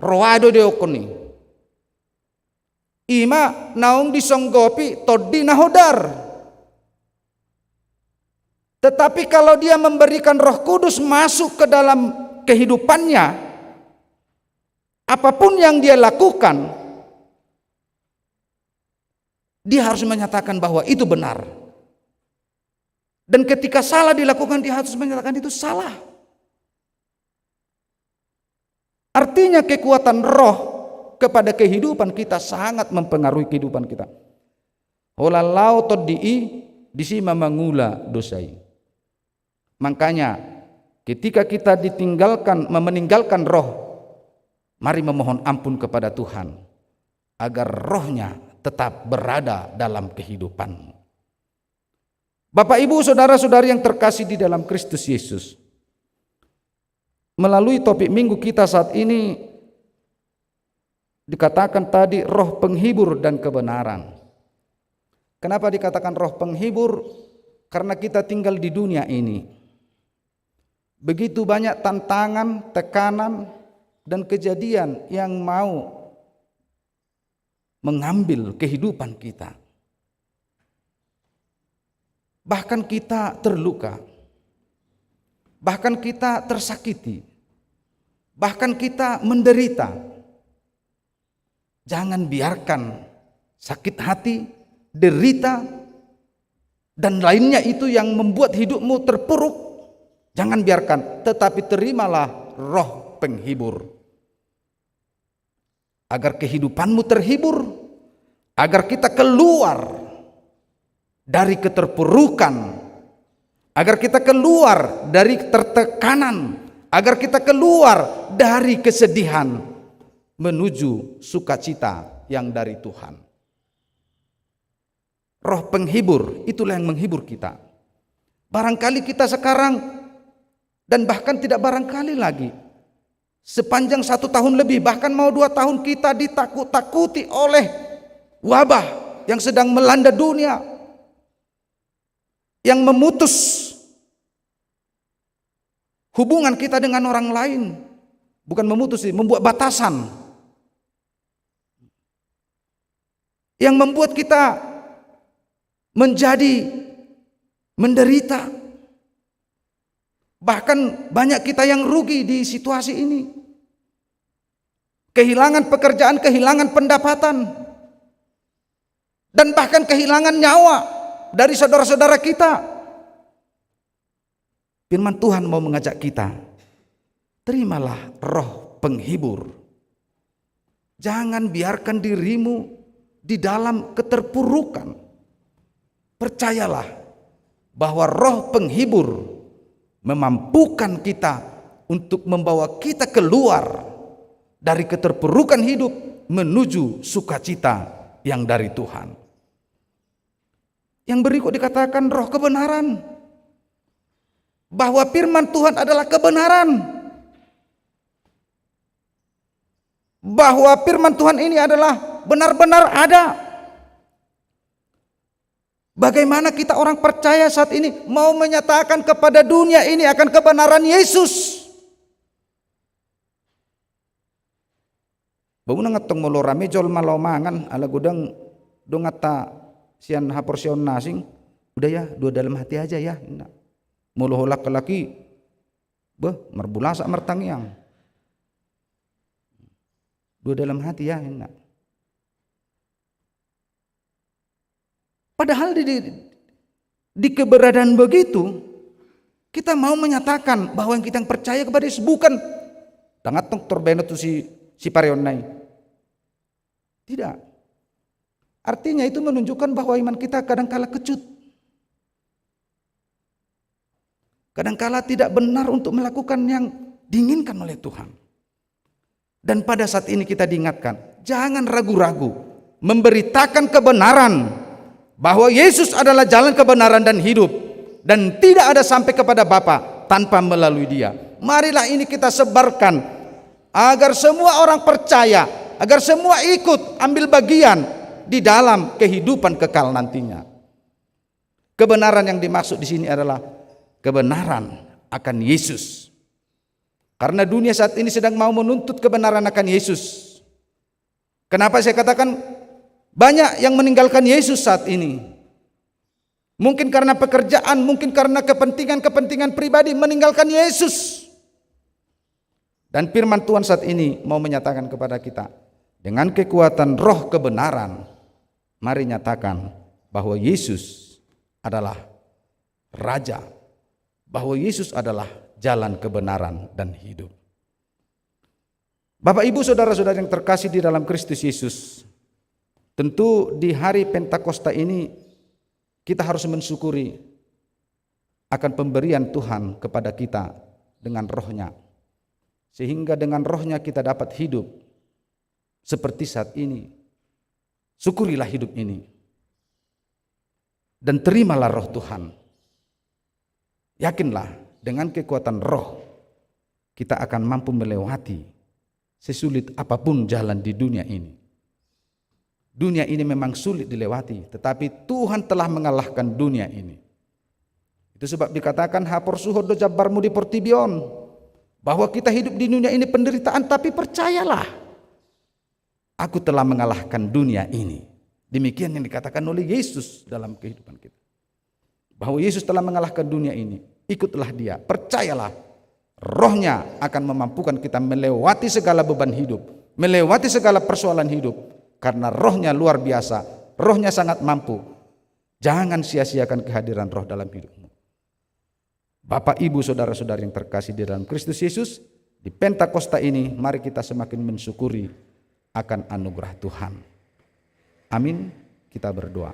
roado deokoni. Ima naung disonggopi todi nahodar. Tetapi kalau dia memberikan Roh Kudus masuk ke dalam kehidupannya, apapun yang dia lakukan, dia harus menyatakan bahwa itu benar. Dan ketika salah dilakukan, dia harus menyatakan itu salah. Artinya kekuatan Roh kepada kehidupan kita sangat mempengaruhi kehidupan kita. Olalau toddi'i disima mangula dosai. Makanya ketika kita meninggalkan Roh, mari memohon ampun kepada Tuhan agar Rohnya tetap berada dalam kehidupanmu. Bapak, Ibu, saudara-saudari yang terkasih di dalam Kristus Yesus, melalui topik minggu kita saat ini dikatakan tadi Roh penghibur dan kebenaran. Kenapa dikatakan Roh penghibur? Karena kita tinggal di dunia ini. begitu banyak tantangan, tekanan, dan kejadian yang mau mengambil kehidupan kita. Bahkan kita terluka, bahkan kita tersakiti, bahkan kita menderita. Jangan biarkan sakit hati, derita, dan lainnya itu yang membuat hidupmu terpuruk. Jangan biarkan, tetapi terimalah roh penghibur. Agar kehidupanmu terhibur, agar kita keluar dari keterpurukan, agar kita keluar dari tertekanan, agar kita keluar dari kesedihan menuju sukacita yang dari Tuhan. Roh penghibur, itulah yang menghibur kita. Barangkali kita sekarang, dan bahkan tidak barangkali lagi, sepanjang 1 tahun lebih, bahkan mau 2 tahun, kita ditakut-takuti oleh wabah yang sedang melanda dunia, yang memutus hubungan kita dengan orang lain. Bukan memutus, membuat batasan, yang membuat kita menjadi menderita. Bahkan banyak kita yang rugi di situasi ini. Kehilangan pekerjaan, kehilangan pendapatan, dan bahkan kehilangan nyawa dari saudara-saudara kita. Firman Tuhan mau mengajak kita, terimalah roh penghibur. Jangan biarkan dirimu di dalam keterpurukan. Percayalah bahwa roh penghibur memampukan kita untuk membawa kita keluar dari keterpurukan hidup menuju sukacita yang dari Tuhan. Yang berikut dikatakan roh kebenaran, bahwa firman Tuhan adalah kebenaran, bahwa firman Tuhan ini adalah benar-benar ada. Bagaimana kita orang percaya saat ini mau menyatakan kepada dunia ini akan kebenaran Yesus? Bangun ngatong molo rame jol malau mangan ala gudang dongata sian haporsion nasing. Udah ya, dua dalam hati aja ya. Molo holak laki, merbulasa mertangiang. Dua dalam hati ya. Padahal di keberadaan begitu, kita mau menyatakan bahwa yang kita percaya kepada Yesus bukan tangatong torbena tu si parionai. Tidak. Artinya itu menunjukkan bahwa iman kita kadangkala kecut. Kadangkala tidak benar untuk melakukan yang diinginkan oleh Tuhan. Dan pada saat ini kita diingatkan, jangan ragu-ragu memberitakan kebenaran, bahwa Yesus adalah jalan kebenaran dan hidup, dan tidak ada sampai kepada Bapa tanpa melalui Dia. Marilah ini kita sebarkan agar semua orang percaya, agar semua ikut ambil bagian di dalam kehidupan kekal nantinya. Kebenaran yang dimaksud di sini adalah kebenaran akan Yesus. Karena dunia saat ini sedang mau menuntut kebenaran akan Yesus. Kenapa saya katakan banyak yang meninggalkan Yesus saat ini? Mungkin karena pekerjaan, mungkin karena kepentingan pribadi, meninggalkan Yesus. Dan firman Tuhan saat ini mau menyatakan kepada kita, dengan kekuatan roh kebenaran, mari nyatakan bahwa Yesus adalah Raja, bahwa Yesus adalah jalan kebenaran dan hidup. Bapak Ibu saudara-saudara yang terkasih di dalam Kristus Yesus, tentu di hari Pentakosta ini kita harus mensyukuri akan pemberian Tuhan kepada kita dengan rohnya. Sehingga dengan rohnya kita dapat hidup seperti saat ini. Syukurilah hidup ini. Dan terimalah roh Tuhan. Yakinlah dengan kekuatan roh kita akan mampu melewati sesulit apapun jalan di dunia ini. Dunia ini memang sulit dilewati, tetapi Tuhan telah mengalahkan dunia ini. Itu sebab dikatakan hapor suho do jabarmu di portibion, bahwa kita hidup di dunia ini penderitaan, tapi percayalah, aku telah mengalahkan dunia ini. Demikian yang dikatakan oleh Yesus dalam kehidupan kita. Bahwa Yesus telah mengalahkan dunia ini. Ikutlah dia, percayalah. Rohnya akan memampukan kita melewati segala beban hidup, melewati segala persoalan hidup. Karena rohnya luar biasa, rohnya sangat mampu. Jangan sia-siakan kehadiran roh dalam hidupmu. Bapak, Ibu, saudara-saudara yang terkasih di dalam Kristus Yesus, di Pentakosta ini mari kita semakin mensyukuri akan anugerah Tuhan. Amin. Kita berdoa.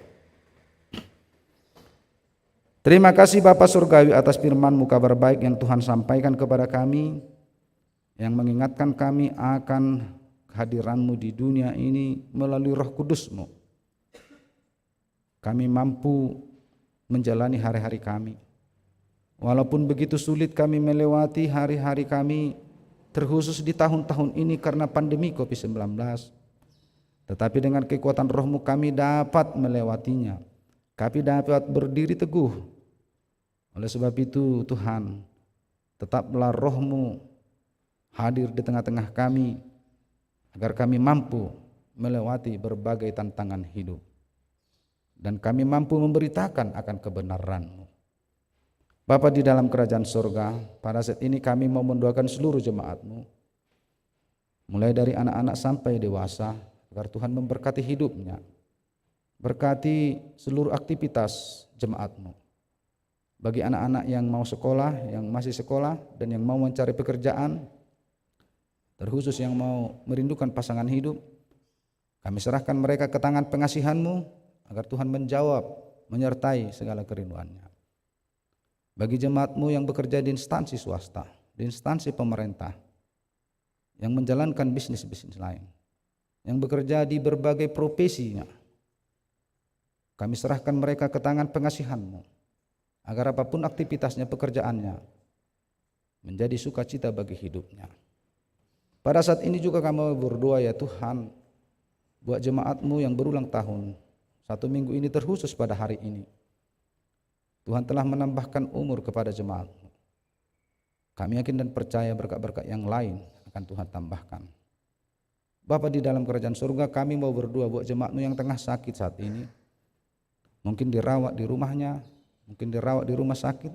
Terima kasih Bapa Surgawi atas firman-Mu, kabar baik yang Tuhan sampaikan kepada kami, yang mengingatkan kami akan kehadiran-Mu di dunia ini melalui Roh Kudus-Mu. Kami mampu menjalani hari-hari kami. Walaupun begitu sulit kami melewati hari-hari kami, terkhusus di tahun-tahun ini karena pandemi COVID-19. Tetapi dengan kekuatan Roh-Mu kami dapat melewatinya. Kami dapat berdiri teguh. Oleh sebab itu Tuhan, tetaplah Roh-Mu hadir di tengah-tengah kami, agar kami mampu melewati berbagai tantangan hidup. Dan kami mampu memberitakan akan kebenaran-Mu. Bapa di dalam kerajaan surga, pada saat ini kami mau mendoakan seluruh jemaat-Mu, mulai dari anak-anak sampai dewasa, agar Tuhan memberkati hidupnya, berkati seluruh aktivitas jemaat-Mu. Bagi anak-anak yang mau sekolah, yang masih sekolah, dan yang mau mencari pekerjaan, terkhusus yang mau merindukan pasangan hidup, kami serahkan mereka ke tangan pengasihan-Mu, agar Tuhan menjawab, menyertai segala kerinduannya. Bagi jemaat-Mu yang bekerja di instansi swasta, di instansi pemerintah, yang menjalankan bisnis-bisnis lain, yang bekerja di berbagai profesinya, kami serahkan mereka ke tangan pengasihan-Mu, agar apapun aktivitasnya, pekerjaannya, menjadi sukacita bagi hidupnya. Pada saat ini juga kami berdoa, ya Tuhan, buat jemaat-Mu yang berulang tahun, 1 minggu ini terkhusus pada hari ini, Tuhan telah menambahkan umur kepada jemaat-Mu. Kami yakin dan percaya berkat-berkat yang lain akan Tuhan tambahkan. Bapa di dalam kerajaan surga, kami mau berdoa buat jemaat-Mu yang tengah sakit saat ini. Mungkin dirawat di rumahnya, mungkin dirawat di rumah sakit,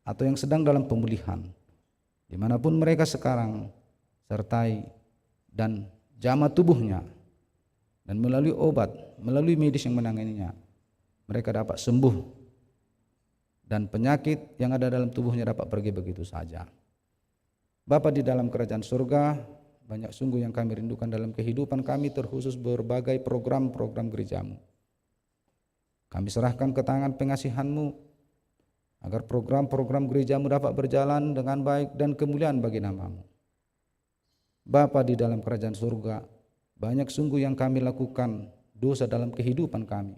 atau yang sedang dalam pemulihan. Dimanapun mereka sekarang, sertai dan jamah tubuhnya, dan melalui obat, melalui medis yang menanganinya, mereka dapat sembuh, dan penyakit yang ada dalam tubuhnya dapat pergi begitu saja. Bapa di dalam kerajaan surga, banyak sungguh yang kami rindukan dalam kehidupan kami, terkhusus berbagai program-program gereja-Mu. Kami serahkan ke tangan pengasihan-Mu, agar program-program gereja-Mu dapat berjalan dengan baik dan kemuliaan bagi nama-Mu. Bapa di dalam kerajaan surga, banyak sungguh yang kami lakukan dosa dalam kehidupan kami.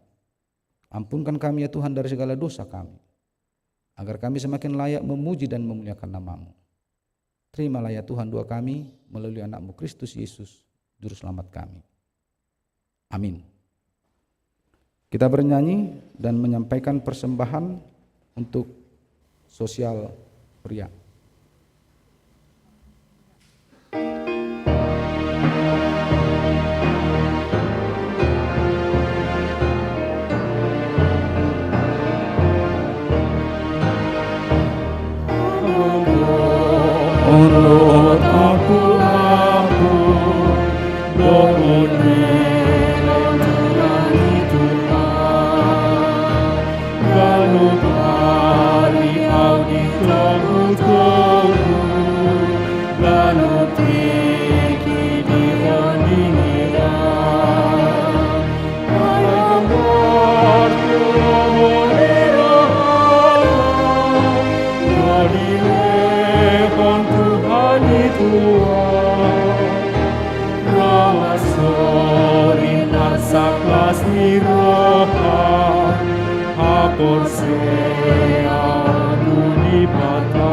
Ampunkan kami ya Tuhan dari segala dosa kami, agar kami semakin layak memuji dan memuliakan nama-Mu. Terimalah ya Tuhan doa kami melalui anak-Mu Kristus Yesus, Juru Selamat kami. Amin. Kita bernyanyi dan menyampaikan persembahan untuk sosial pria. Menurut aku dohoni menjalani Tuhan, kalau hari audi togu lalu tinggi di ondingira, para gambar kemonira Tuhan Roha sorin arsaklas niroha hapor sea dunipata.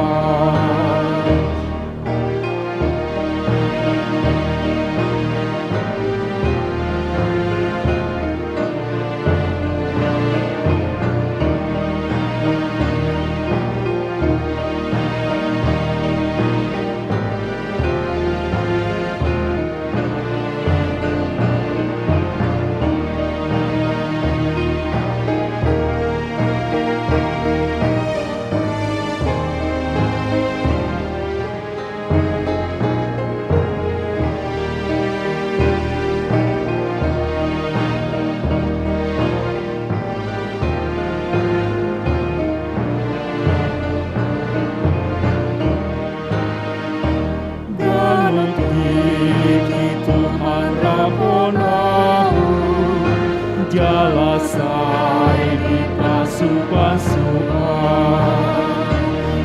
jalasai di pasu-pasuan,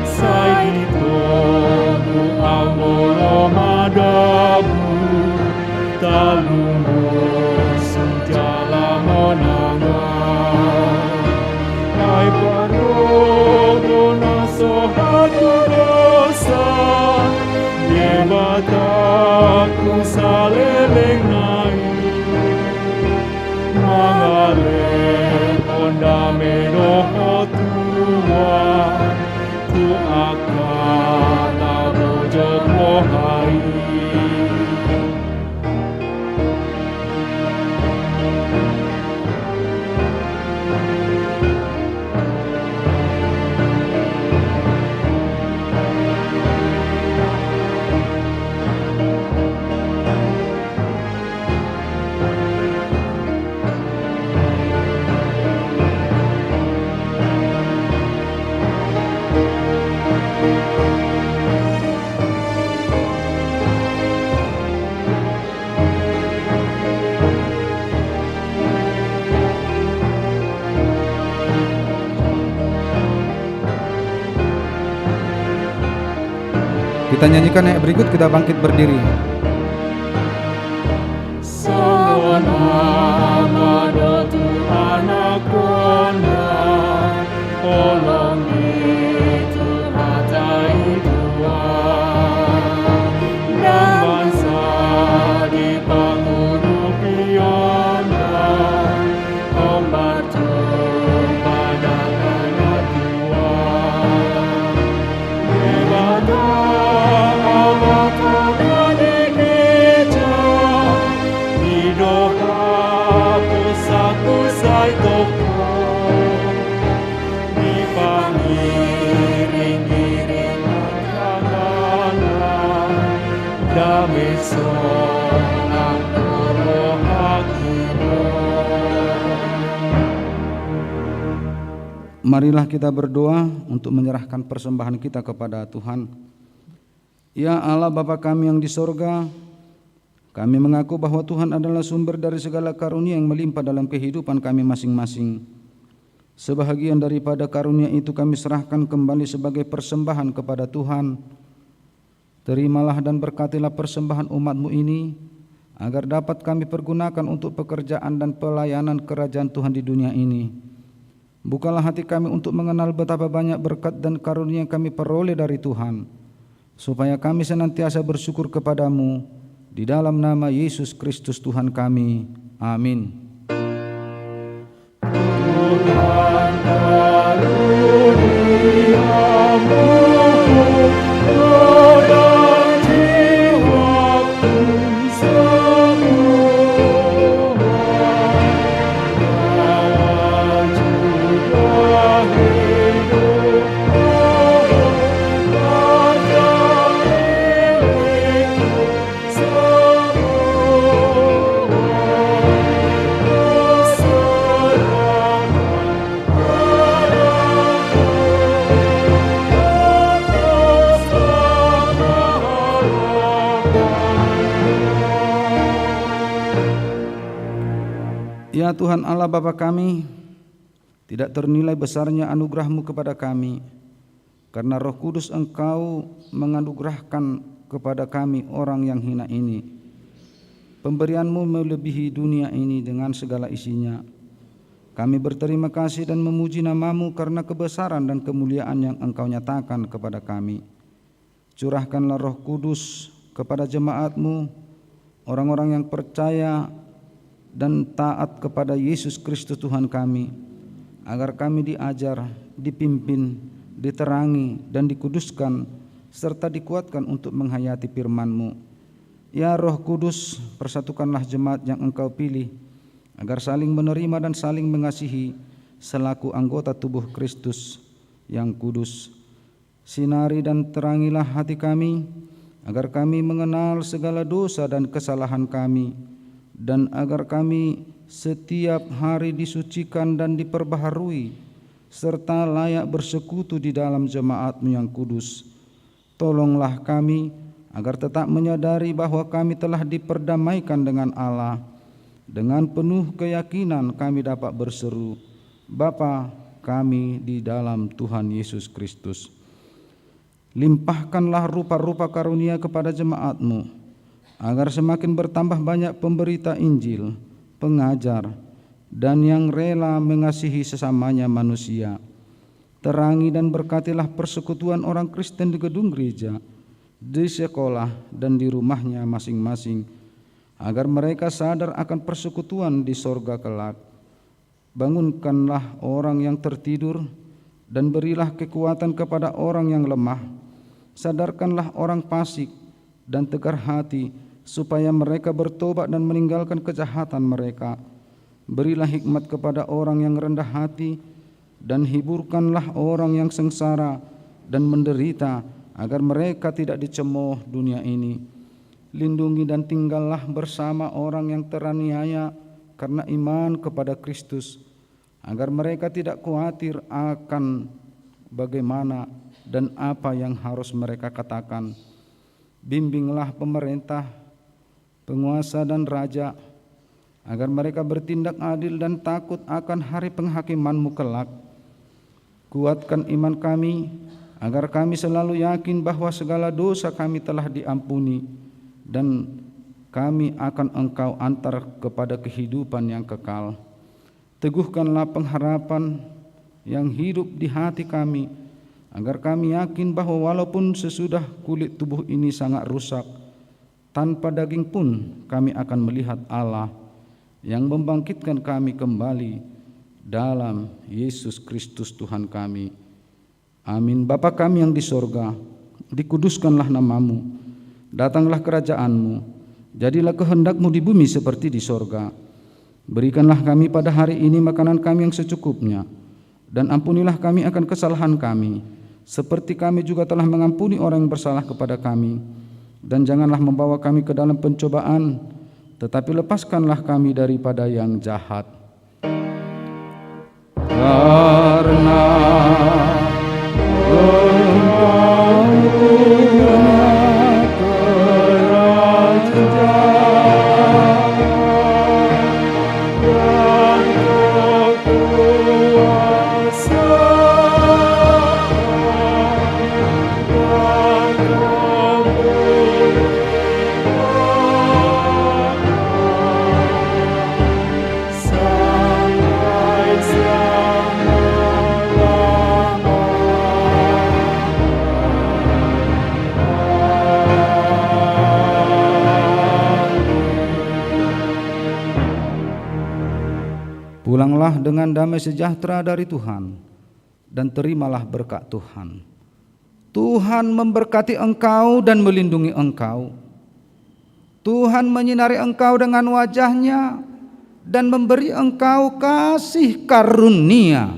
sai di tomu amolo madabu, talungu sujala monangan. Hai parodo nasohatu dosa, Bataku saleleng naik, mengalir ondame doho Tuhan, tu akan abojok mohai. Kita nyanyikan ayat berikut, kita bangkit berdiri. Marilah kita berdoa untuk menyerahkan persembahan kita kepada Tuhan. Ya Allah Bapa kami yang di sorga, kami mengaku bahwa Tuhan adalah sumber dari segala karunia yang melimpah dalam kehidupan kami masing-masing. Sebahagian daripada karunia itu kami serahkan kembali sebagai persembahan kepada Tuhan. Terimalah dan berkatilah persembahan umat-Mu ini, agar dapat kami pergunakan untuk pekerjaan dan pelayanan kerajaan Tuhan di dunia ini. Bukalah hati kami untuk mengenal betapa banyak berkat dan karunia yang kami peroleh dari Tuhan, supaya kami senantiasa bersyukur kepadamu, di dalam nama Yesus Kristus Tuhan kami. Amin. Tuhan karuniamu, roda jiwaku semua. Ya Tuhan Allah Bapa kami, tidak ternilai besarnya anugerah-Mu kepada kami, karena Roh Kudus Engkau menganugerahkan kepada kami orang yang hina ini. Pemberian-Mu melebihi dunia ini dengan segala isinya. Kami berterima kasih dan memuji nama-Mu karena kebesaran dan kemuliaan yang Engkau nyatakan kepada kami. Curahkanlah Roh Kudus kepada jemaat-Mu, orang-orang yang percaya dan taat kepada Yesus Kristus Tuhan kami, agar kami diajar, dipimpin, diterangi, dan dikuduskan, serta dikuatkan untuk menghayati firman-Mu. Ya Roh Kudus, persatukanlah jemaat yang Engkau pilih, agar saling menerima dan saling mengasihi selaku anggota tubuh Kristus yang kudus. Sinari dan terangilah hati kami, agar kami mengenal segala dosa dan kesalahan kami, dan agar kami setiap hari disucikan dan diperbaharui, serta layak bersekutu di dalam jemaat-Mu yang kudus. Tolonglah kami agar tetap menyadari bahwa kami telah diperdamaikan dengan Allah, Dengan penuh keyakinan kami dapat berseru, Bapa kami di dalam Tuhan Yesus Kristus. Limpahkanlah rupa-rupa karunia kepada jemaat-Mu, agar semakin bertambah banyak pemberita Injil, pengajar, dan yang rela mengasihi sesamanya manusia. Terangi dan berkatilah persekutuan orang Kristen di gedung gereja, di sekolah, dan di rumahnya masing-masing, agar mereka sadar akan persekutuan di sorga kelak. Bangunkanlah orang yang tertidur, dan berilah kekuatan kepada orang yang lemah. Sadarkanlah orang fasik dan tegar hati, supaya mereka bertobat dan meninggalkan kejahatan mereka. Berilah hikmat kepada orang yang rendah hati, dan hiburkanlah orang yang sengsara dan menderita, agar mereka tidak dicemooh dunia ini. Lindungi dan tinggallah bersama orang yang teraniaya karena iman kepada Kristus, agar mereka tidak khawatir akan bagaimana dan apa yang harus mereka katakan. Bimbinglah pemerintah, penguasa dan raja, agar mereka bertindak adil dan takut akan hari penghakiman-Mu kelak. Kuatkan iman kami, agar kami selalu yakin bahwa segala dosa kami telah diampuni, dan kami akan Engkau antar kepada kehidupan yang kekal. Teguhkanlah pengharapan yang hidup di hati kami, agar kami yakin bahwa walaupun sesudah kulit tubuh ini sangat rusak, tanpa daging pun kami akan melihat Allah yang membangkitkan kami kembali dalam Yesus Kristus Tuhan kami. Amin. Bapa kami yang di sorga, dikuduskanlah nama-Mu. Datanglah kerajaan-Mu, jadilah kehendak-Mu di bumi seperti di sorga. Berikanlah kami pada hari ini makanan kami yang secukupnya, dan ampunilah kami akan kesalahan kami, seperti kami juga telah mengampuni orang yang bersalah kepada kami. Dan janganlah membawa kami ke dalam pencobaan, tetapi lepaskanlah kami daripada yang jahat. Karena pulanglah dengan damai sejahtera dari Tuhan, dan terimalah berkat Tuhan. Tuhan memberkati engkau dan melindungi engkau. Tuhan menyinari engkau dengan wajah-Nya dan memberi engkau kasih karunia.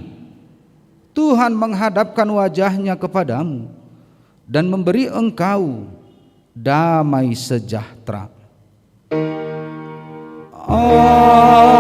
Tuhan menghadapkan wajah-Nya kepadamu dan memberi engkau damai sejahtera. Amin.